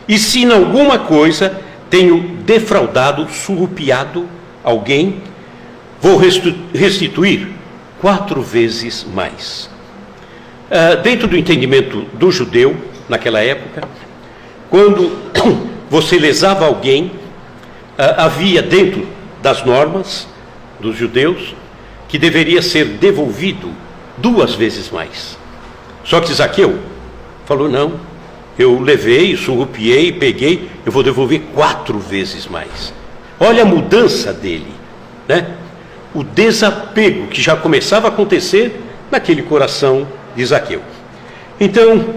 Speaker 2: E se em alguma coisa tenho defraudado, surrupiado alguém, vou restituir 4 vezes mais. Dentro do entendimento do judeu, naquela época, quando você lesava alguém, havia dentro das normas dos judeus que deveria ser devolvido 2 vezes mais. Só que Zaqueu falou: não, eu levei, surrupiei, peguei, eu vou devolver 4 vezes mais. Olha a mudança dele, né? O desapego que já começava a acontecer naquele coração de Zaqueu. Então,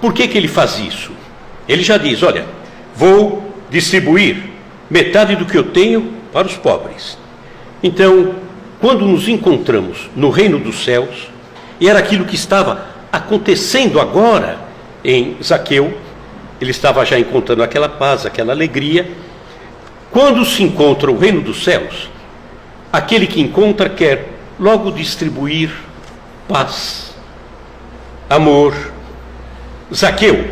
Speaker 2: por que ele faz isso? Ele já diz: olha, vou distribuir metade do que eu tenho para os pobres. Então, quando nos encontramos no reino dos céus, e era aquilo que estava acontecendo agora em Zaqueu, ele estava já encontrando aquela paz, aquela alegria. Quando se encontra o reino dos céus, aquele que encontra quer logo distribuir paz, amor. Zaqueu,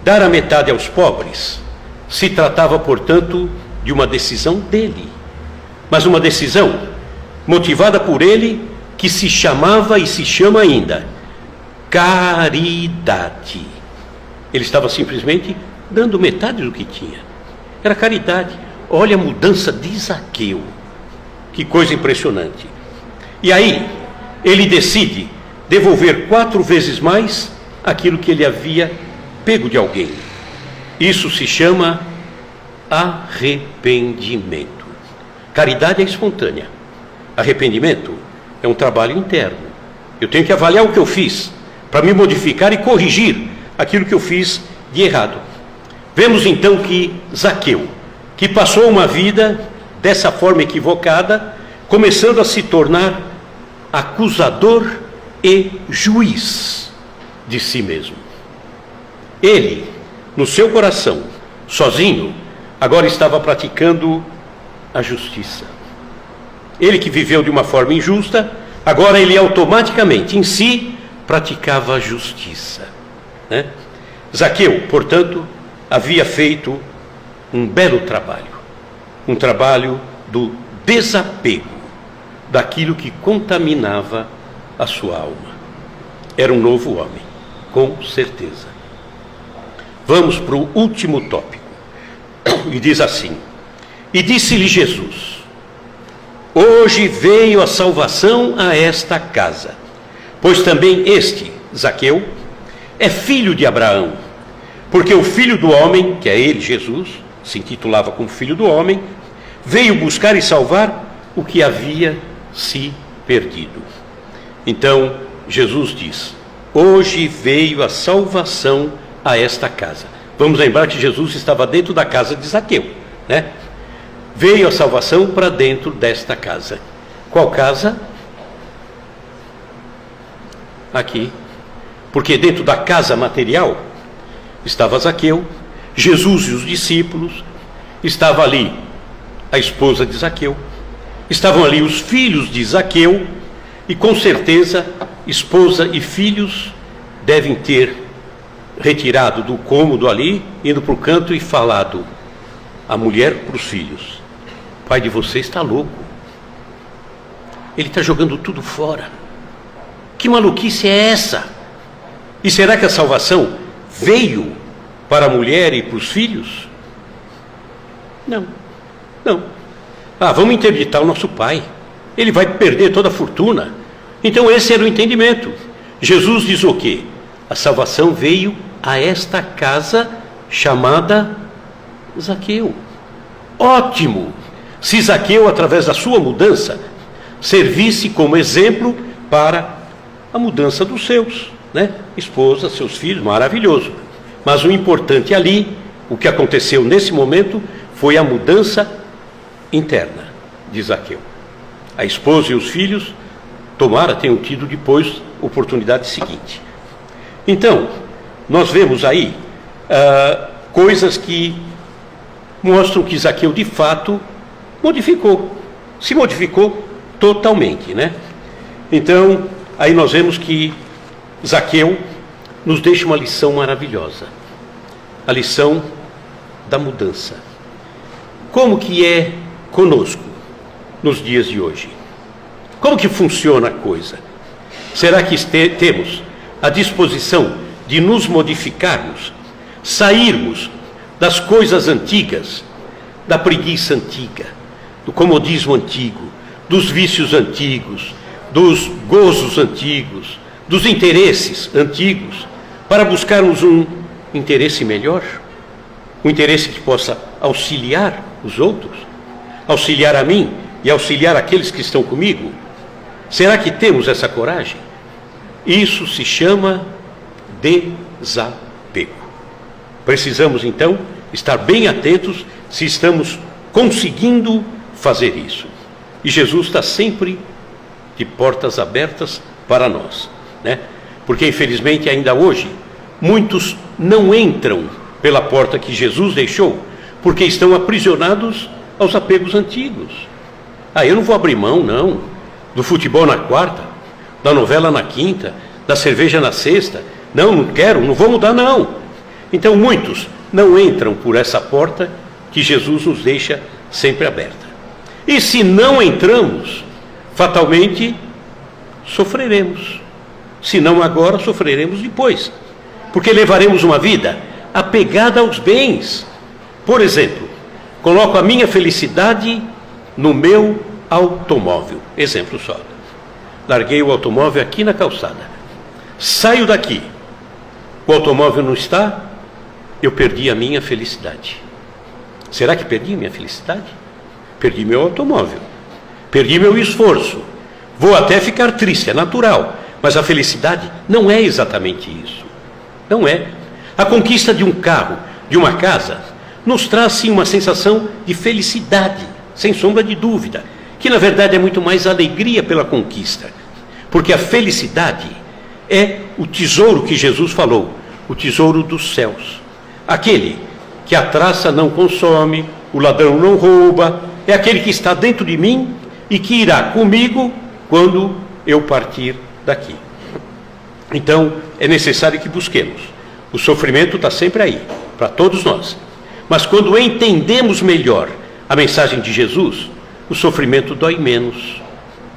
Speaker 2: dar a metade aos pobres, se tratava, portanto, de uma decisão dele, mas uma decisão motivada por ele, que se chamava e se chama ainda caridade. Ele estava simplesmente dando metade do que tinha. Era caridade. Olha a mudança de Zaqueu. Que coisa impressionante. E aí, ele decide devolver 4 vezes mais aquilo que ele havia pego de alguém. Isso se chama arrependimento. Caridade é espontânea. Arrependimento é um trabalho interno. Eu tenho que avaliar o que eu fiz para me modificar e corrigir aquilo que eu fiz de errado. Vemos então que Zaqueu, que passou uma vida dessa forma equivocada, começando a se tornar acusador e juiz de si mesmo. Ele, no seu coração, sozinho, agora estava praticando a justiça. Ele que viveu de uma forma injusta, agora ele automaticamente em si praticava a justiça, né? Zaqueu, portanto, havia feito um belo trabalho, um trabalho do desapego daquilo que contaminava a sua alma. Era um novo homem, com certeza. Vamos para o último tópico. E diz assim: e disse-lhe Jesus: hoje veio a salvação a esta casa, pois também este, Zaqueu, é filho de Abraão, porque o Filho do Homem, que é ele, Jesus, se intitulava como Filho do Homem, veio buscar e salvar o que havia se perdido. Então, Jesus diz: hoje veio a salvação a esta casa. Vamos lembrar que Jesus estava dentro da casa de Zaqueu, né? Veio a salvação para dentro desta casa. Qual casa? Aqui. Porque dentro da casa material estava Zaqueu, Jesus e os discípulos, estava ali a esposa de Zaqueu, estavam ali os filhos de Zaqueu, e com certeza esposa e filhos devem ter retirado do cômodo ali, indo para o canto e falado, a mulher para os filhos: o pai de vocês está louco, ele está jogando tudo fora, que maluquice é essa? E será que a salvação veio para a mulher e para os filhos? Não, não. Vamos interditar o nosso pai, ele vai perder toda a fortuna. Então esse era o entendimento. Jesus diz o quê? A salvação veio a esta casa chamada Zaqueu. Ótimo! Se Zaqueu, através da sua mudança, servisse como exemplo para a mudança dos seus, né? Esposa, seus filhos, maravilhoso. Mas o importante ali, o que aconteceu nesse momento, foi a mudança interna de Zaqueu. A esposa e os filhos tenham tido depois oportunidade seguinte. Então, nós vemos aí coisas que mostram que Zaqueu de fato se modificou totalmente, né? Então, aí nós vemos que Zaqueu nos deixa uma lição maravilhosa, a lição da mudança. Como que é conosco nos dias de hoje? Como que funciona a coisa? Será que temos a disposição de nos modificarmos, sairmos das coisas antigas, da preguiça antiga, do comodismo antigo, dos vícios antigos, dos gozos antigos, dos interesses antigos, para buscarmos um interesse melhor, um interesse que possa auxiliar os outros, auxiliar a mim e auxiliar aqueles que estão comigo? Será que temos essa coragem? Isso se chama desapego. Precisamos então estar bem atentos se estamos conseguindo fazer isso. E Jesus está sempre de portas abertas para nós, né? Porque infelizmente ainda hoje muitos não entram pela porta que Jesus deixou, porque estão aprisionados aos apegos antigos. Eu não vou abrir mão, não, do futebol na quarta, da novela na quinta, da cerveja na sexta. Não quero, não vou mudar, não. Então muitos não entram por essa porta que Jesus nos deixa sempre aberta. E se não entramos, fatalmente sofreremos. Se não agora, sofreremos depois. Porque levaremos uma vida apegada aos bens. Por exemplo, coloco a minha felicidade no meu automóvel. Exemplo só. Larguei o automóvel aqui na calçada. Saio daqui. O automóvel não está, eu perdi a minha felicidade. Será que perdi a minha felicidade? Perdi meu automóvel. Perdi meu esforço. Vou até ficar triste, é natural. Mas a felicidade não é exatamente isso. Não é. A conquista de um carro, de uma casa, nos traz sim uma sensação de felicidade, sem sombra de dúvida, que na verdade é muito mais alegria pela conquista. Porque a felicidade é o tesouro que Jesus falou, o tesouro dos céus. Aquele que a traça não consome, o ladrão não rouba, é aquele que está dentro de mim e que irá comigo quando eu partir daqui. Então, é necessário que busquemos. O sofrimento está sempre aí, para todos nós. Mas quando entendemos melhor a mensagem de Jesus, o sofrimento dói menos.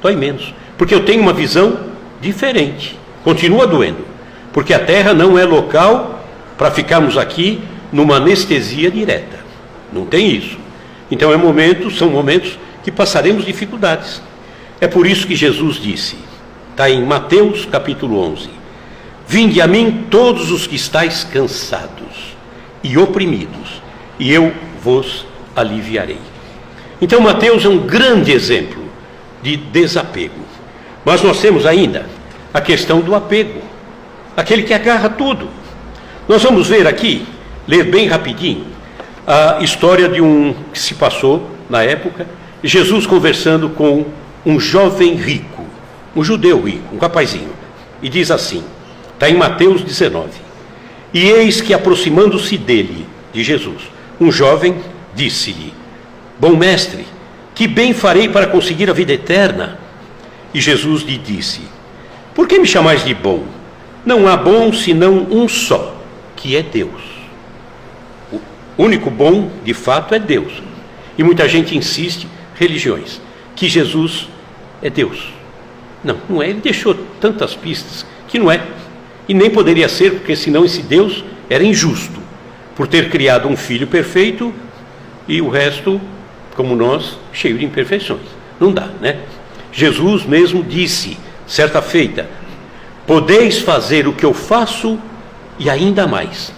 Speaker 2: Dói menos. Porque eu tenho uma visão diferente. Continua doendo. Porque a terra não é local para ficarmos aqui numa anestesia direta. Não tem isso. Então são momentos que passaremos dificuldades. É por isso que Jesus disse, está em Mateus capítulo 11, vinde a mim todos os que estáis cansados e oprimidos, e eu vos aliviarei. Então Mateus é um grande exemplo de desapego. Mas nós temos ainda a questão do apego, aquele que agarra tudo. Nós vamos ver aqui, ler bem rapidinho, a história de que se passou na época, Jesus conversando com um jovem rico, um judeu rico, um rapazinho, e diz assim, está em Mateus 19, e eis que aproximando-se dele, de Jesus, um jovem disse-lhe, bom mestre, que bem farei para conseguir a vida eterna? E Jesus lhe disse, por que me chamais de bom? Não há bom senão um só, que é Deus. O único bom, de fato, é Deus. E muita gente insiste, religiões, que Jesus é Deus. Não, não é. Ele deixou tantas pistas que não é. E nem poderia ser, porque senão esse Deus era injusto, por ter criado um filho perfeito e o resto, como nós, cheio de imperfeições. Não dá, né? Jesus mesmo disse, certa feita, podeis fazer o que eu faço e ainda mais.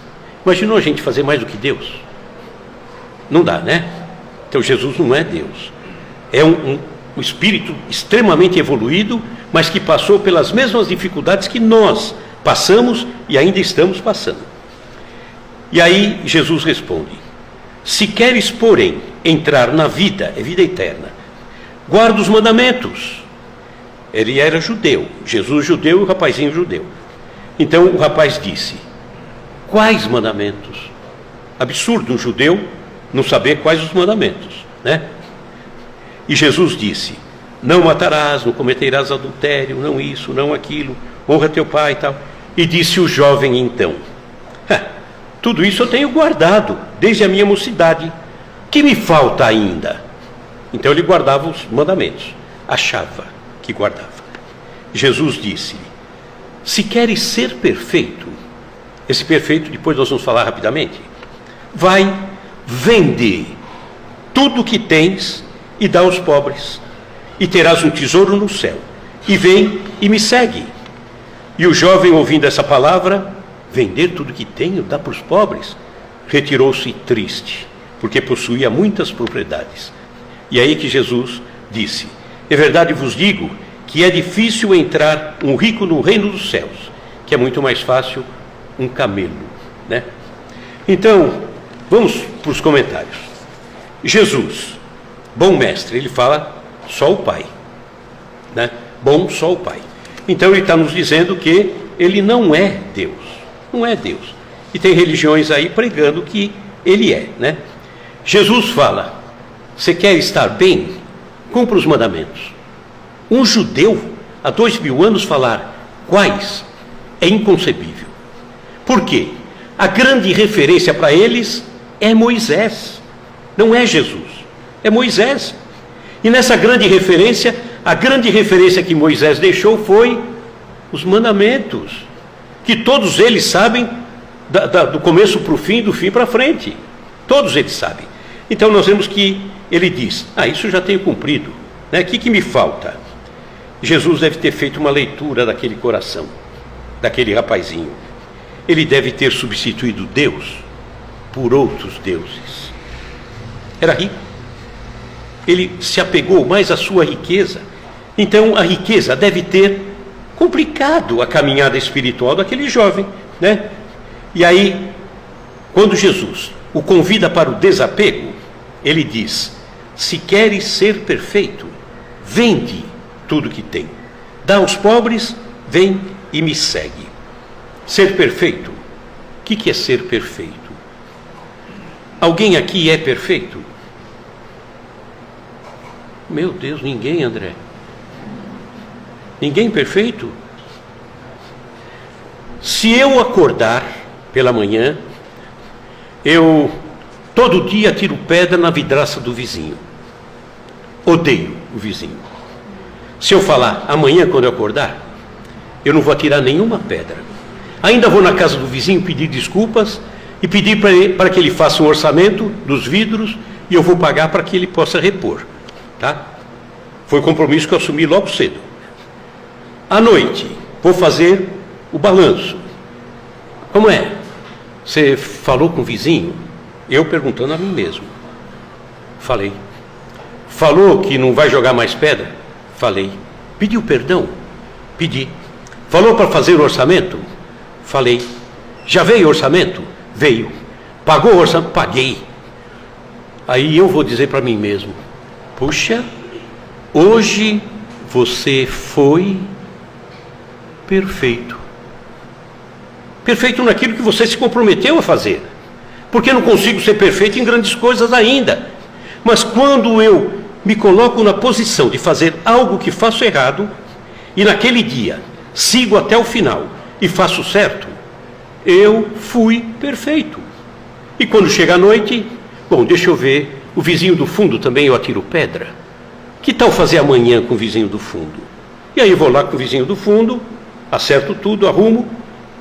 Speaker 2: Imaginou a gente fazer mais do que Deus? Não dá, né? Então Jesus não é Deus. É um espírito extremamente evoluído, mas que passou pelas mesmas dificuldades que nós passamos e ainda estamos passando. E aí Jesus responde, Se queres, porém, entrar na vida, é vida eterna, guarda os mandamentos. Ele era judeu, Jesus judeu e o rapazinho judeu. Então o rapaz disse: quais mandamentos? Absurdo um judeu não saber quais os mandamentos, né? E Jesus disse: não matarás, não cometerás adultério, não isso, não aquilo, honra teu pai e tal. E disse o jovem então: tudo isso eu tenho guardado desde a minha mocidade, que me falta ainda? Então ele guardava os mandamentos, achava que guardava. Jesus disse: se queres ser perfeito, esse perfeito depois nós vamos falar rapidamente, vai, vende tudo o que tens e dá aos pobres, e terás um tesouro no céu, e vem e me segue. E o jovem, ouvindo essa palavra, vender tudo que tenho, dar para os pobres, retirou-se triste, porque possuía muitas propriedades. E aí que Jesus disse: é verdade vos digo que é difícil entrar um rico no reino dos céus, que é muito mais fácil um camelo, né? Então, vamos para os comentários. Jesus, bom mestre, ele fala só o Pai, né? Bom só o Pai. Então ele está nos dizendo que ele não é Deus, não é Deus. E tem religiões aí pregando que ele é, né? Jesus fala: você quer estar bem? Cumpra os mandamentos. Um judeu, há 2000 anos, falar quais é inconcebível. Por quê? A grande referência para eles é Moisés, não é Jesus, é Moisés. E nessa grande referência, a grande referência que Moisés deixou foi os mandamentos, que todos eles sabem, do começo para o fim, do fim para frente. Todos eles sabem. Então nós vemos que ele diz: isso já tenho cumprido, né? O que me falta? Jesus deve ter feito uma leitura daquele coração, daquele rapazinho. Ele deve ter substituído Deus por outros deuses. Era rico. Ele se apegou mais à sua riqueza. Então a riqueza deve ter complicado a caminhada espiritual daquele jovem, né? E aí, quando Jesus o convida para o desapego, ele diz: se queres ser perfeito, vende tudo que tem, dá aos pobres, vem e me segue. Ser perfeito. O que é ser perfeito? Alguém aqui é perfeito? Meu Deus, ninguém, André. Ninguém perfeito? Se eu acordar pela manhã, eu todo dia tiro pedra na vidraça do vizinho. Odeio o vizinho. Se eu falar amanhã quando eu acordar, eu não vou atirar nenhuma pedra. Ainda vou na casa do vizinho pedir desculpas e pedir para que ele faça um orçamento dos vidros e eu vou pagar para que ele possa repor. Tá? Foi um compromisso que eu assumi logo cedo. À noite, vou fazer o balanço. Como é? Você falou com o vizinho? Eu perguntando a mim mesmo. Falei. Falou que não vai jogar mais pedra? Falei. Pediu perdão? Pedi. Falou para fazer o orçamento? Falei. Já veio o orçamento? Veio. Pagou o orçamento? Paguei. Aí eu vou dizer para mim mesmo: puxa, hoje você foi perfeito. Perfeito naquilo que você se comprometeu a fazer. Porque não consigo ser perfeito em grandes coisas ainda. Mas quando eu me coloco na posição de fazer algo que faço errado, e naquele dia sigo até o final e faço certo, eu fui perfeito. E quando chega a noite, bom, deixa eu ver, o vizinho do fundo também eu atiro pedra. Que tal fazer amanhã com o vizinho do fundo? E aí eu vou lá com o vizinho do fundo, acerto tudo, arrumo.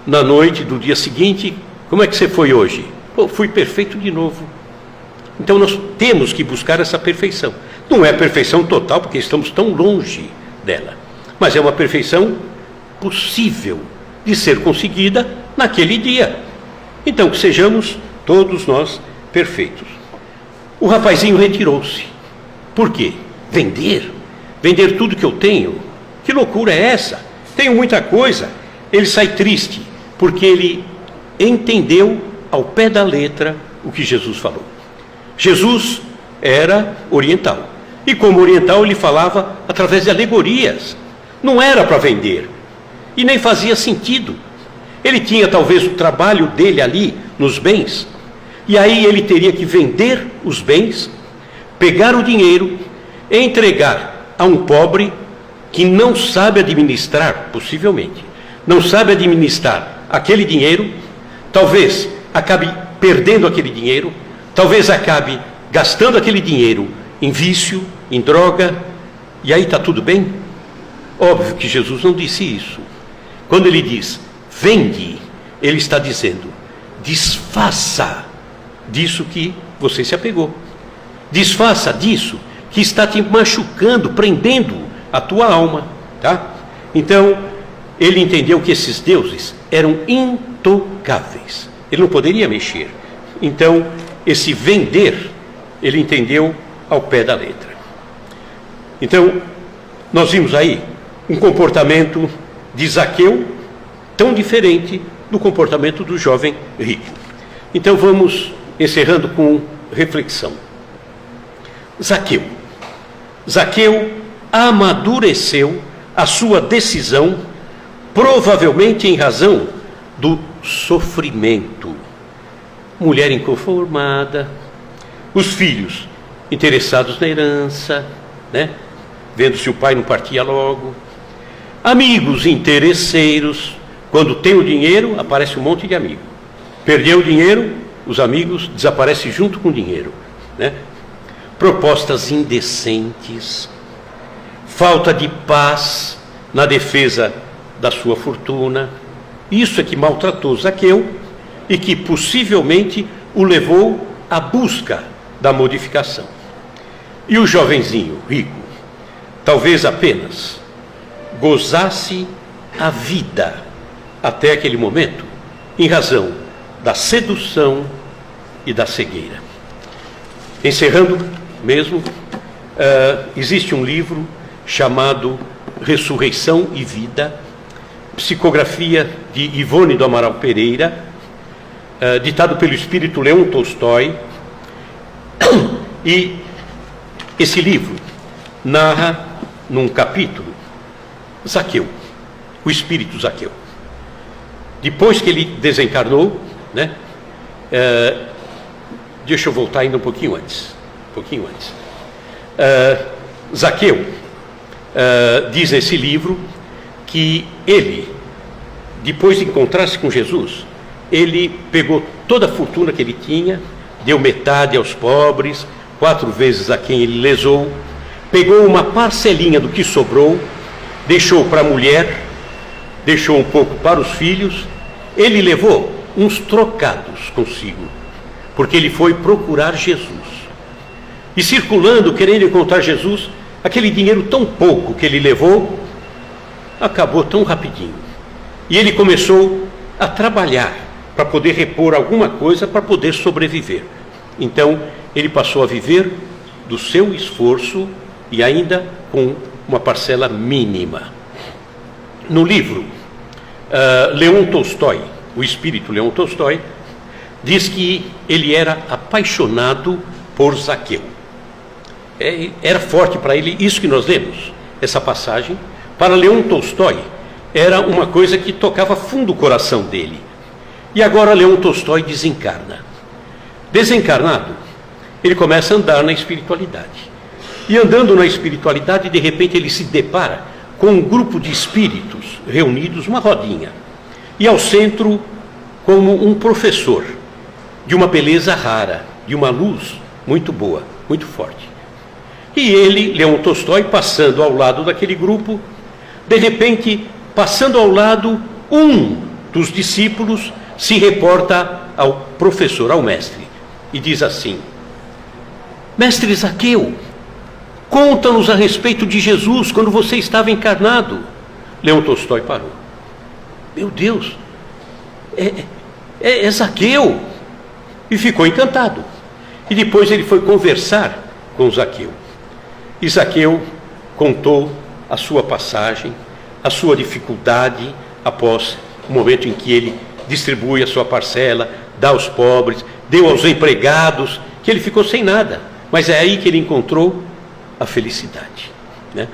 Speaker 2: Na noite do dia seguinte, como é que você foi hoje? Pô, fui perfeito de novo. Então nós temos que buscar essa perfeição. Não é a perfeição total, porque estamos tão longe dela, mas é uma perfeição possível de ser conseguida naquele dia. Então que sejamos todos nós perfeitos. O rapazinho retirou-se. Por quê? Vender tudo que eu tenho? Que loucura é essa? Tenho muita coisa. Ele sai triste, porque ele entendeu ao pé da letra o que Jesus falou. Jesus era oriental. E como oriental ele falava através de alegorias. Não era para vender. E nem fazia sentido. Ele tinha talvez o trabalho dele ali nos bens. E aí ele teria que vender os bens, pegar o dinheiro, entregar a um pobre que não sabe administrar, possivelmente, não sabe administrar aquele dinheiro, talvez acabe perdendo aquele dinheiro, talvez acabe gastando aquele dinheiro em vício, em droga, e aí está tudo bem? Óbvio que Jesus não disse isso. Quando ele diz, vende, ele está dizendo, desfaça disso que você se apegou. Desfaça disso que está te machucando, prendendo a tua alma, tá? Então, ele entendeu que esses deuses eram intocáveis. Ele não poderia mexer. Então, esse vender, ele entendeu ao pé da letra. Então, nós vimos aí um comportamento de Zaqueu tão diferente do comportamento do jovem rico. Então, vamos encerrando com reflexão. Zaqueu amadureceu a sua decisão, provavelmente em razão do sofrimento. Mulher inconformada, os filhos interessados na herança, né? Vendo se o pai não partia logo, amigos interesseiros, quando tem o dinheiro, aparece um monte de amigo. Perdeu o dinheiro, os amigos desaparecem junto com o dinheiro, né? Propostas indecentes, falta de paz na defesa da sua fortuna. Isso é que maltratou Zaqueu e que possivelmente o levou à busca da modificação. E o jovenzinho rico, talvez apenas gozasse a vida até aquele momento, em razão da sedução e da cegueira. Encerrando mesmo, existe um livro chamado Ressurreição e Vida, psicografia de Ivone do Amaral Pereira, ditado pelo espírito Leon Tolstói, e esse livro narra num capítulo Zaqueu, o espírito Zaqueu. Depois que ele desencarnou, né? Deixa eu voltar ainda um pouquinho antes. Zaqueu diz nesse livro que ele, depois de encontrar-se com Jesus, ele pegou toda a fortuna que ele tinha, deu metade aos pobres, 4 vezes a quem ele lesou, pegou uma parcelinha do que sobrou, deixou para a mulher, deixou um pouco para os filhos, ele levou uns trocados consigo, porque ele foi procurar Jesus. E circulando, querendo encontrar Jesus, aquele dinheiro tão pouco que ele levou, acabou tão rapidinho. E ele começou a trabalhar para poder repor alguma coisa, para poder sobreviver. Então, ele passou a viver do seu esforço e ainda com uma parcela mínima. No livro, Leon Tolstói, o espírito Leon Tolstói, diz que ele era apaixonado por Zaqueu. Era forte para ele isso que nós lemos, essa passagem. Para Leon Tolstói, era uma coisa que tocava fundo o coração dele. E agora Leon Tolstói desencarna. Desencarnado, ele começa a andar na espiritualidade. E andando na espiritualidade, de repente ele se depara com um grupo de espíritos reunidos, uma rodinha. E ao centro, como um professor, de uma beleza rara, de uma luz muito boa, muito forte. E ele, Leon Tolstói, passando ao lado daquele grupo, de repente, passando ao lado, um dos discípulos se reporta ao professor, ao mestre, e diz assim: Mestre Zaqueu, conta-nos a respeito de Jesus quando você estava encarnado. Leon Tolstói parou. Meu Deus, é Zaqueu. E ficou encantado. E depois ele foi conversar com Zaqueu. E Zaqueu contou a sua passagem, a sua dificuldade após o momento em que ele distribui a sua parcela, dá aos pobres, deu aos empregados que ele ficou sem nada, mas é aí que ele encontrou a felicidade, né?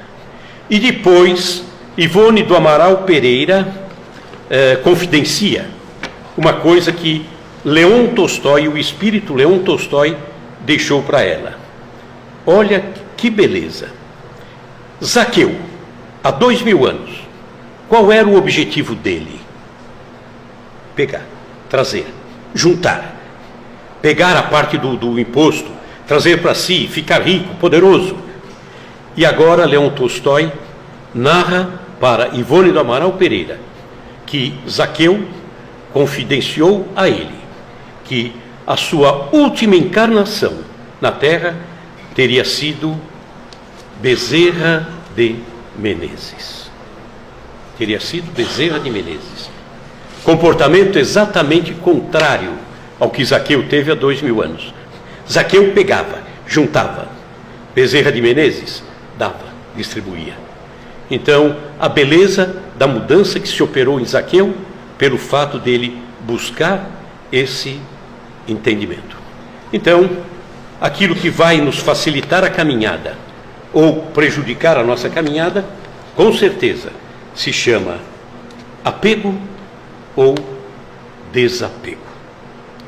Speaker 2: E depois, Ivone do Amaral Pereira confidencia uma coisa que Leon Tolstói, o espírito Leon Tolstói, deixou para ela. Olha que beleza. Zaqueu, há 2000 anos, qual era o objetivo dele? Pegar, trazer, juntar, pegar a parte do imposto, trazer para si, ficar rico, poderoso. E agora Leon Tolstói narra para Ivone do Amaral Pereira que Zaqueu confidenciou a ele que a sua última encarnação na Terra teria sido Bezerra de Menezes. Teria sido Bezerra de Menezes. Comportamento exatamente contrário ao que Zaqueu teve há 2000 anos. Zaqueu pegava, juntava. Bezerra de Menezes dava, distribuía. Então, a beleza da mudança que se operou em Zaqueu pelo fato dele buscar esse entendimento. Então, aquilo que vai nos facilitar a caminhada ou prejudicar a nossa caminhada, com certeza se chama apego ou desapego.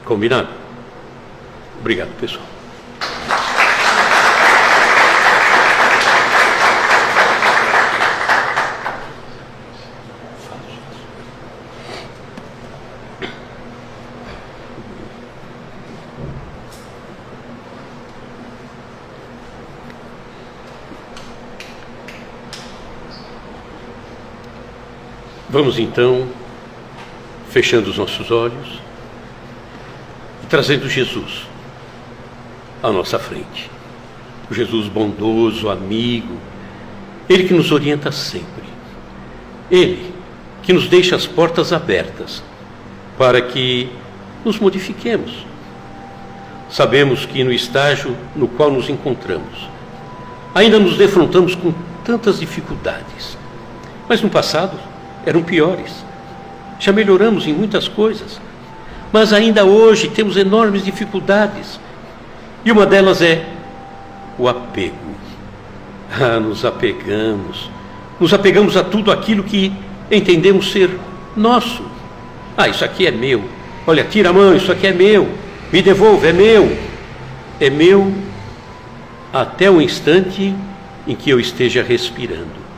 Speaker 2: Combinado? Obrigado, pessoal. Vamos então, fechando os nossos olhos e trazendo Jesus à nossa frente. O Jesus bondoso, amigo, Ele que nos orienta sempre. Ele que nos deixa as portas abertas para que nos modifiquemos. Sabemos que no estágio no qual nos encontramos, ainda nos defrontamos com tantas dificuldades, mas no passado eram piores. Já melhoramos em muitas coisas, mas ainda hoje temos enormes dificuldades. E uma delas é o apego. Nos apegamos a tudo aquilo que entendemos ser nosso. Isso aqui é meu. Olha, tira a mão, isso aqui é meu. Me devolve, é meu. É meu até o instante em que eu esteja respirando.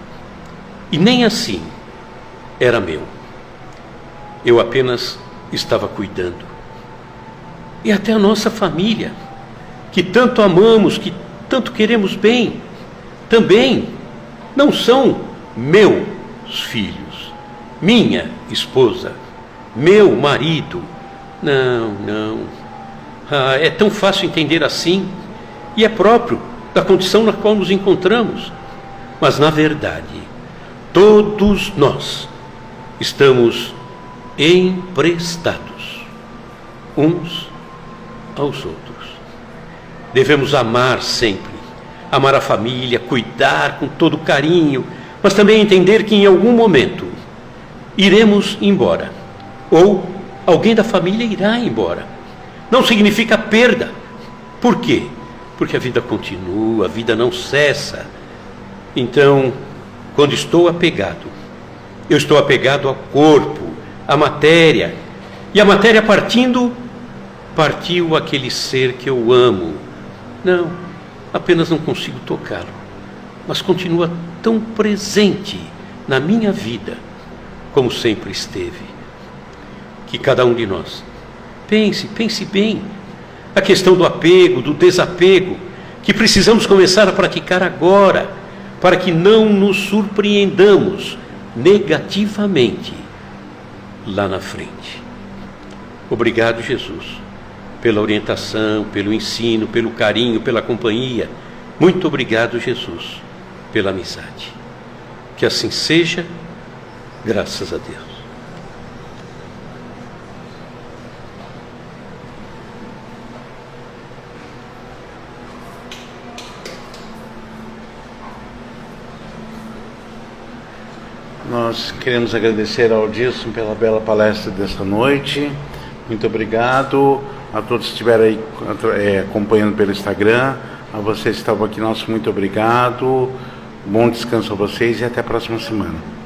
Speaker 2: E nem assim era meu. Eu apenas estava cuidando. E até a nossa família, que tanto amamos, que tanto queremos bem, também não são meus filhos, minha esposa, meu marido. Não. É tão fácil entender assim, e é próprio da condição na qual nos encontramos. Mas, na verdade, todos nós estamos emprestados uns aos outros. Devemos amar sempre, amar a família, cuidar com todo carinho, mas também entender que em algum momento iremos embora, ou alguém da família irá embora. Não significa perda. Por quê? Porque a vida continua, a vida não cessa. Então, quando estou apegado, eu estou apegado ao corpo, à matéria, e a matéria partiu aquele ser que eu amo. Não, apenas não consigo tocá-lo, mas continua tão presente na minha vida como sempre esteve. Que cada um de nós pense bem a questão do apego, do desapego, que precisamos começar a praticar agora, para que não nos surpreendamos negativamente lá na frente. Obrigado, Jesus, pela orientação, pelo ensino, pelo carinho, pela companhia. Muito obrigado, Jesus, pela amizade. Que assim seja, graças a Deus.
Speaker 1: Nós queremos agradecer ao Dilson pela bela palestra desta noite. Muito obrigado. a todos que estiveram aí acompanhando pelo Instagram, a vocês que estavam aqui, nosso muito obrigado, bom descanso a vocês e até a próxima semana.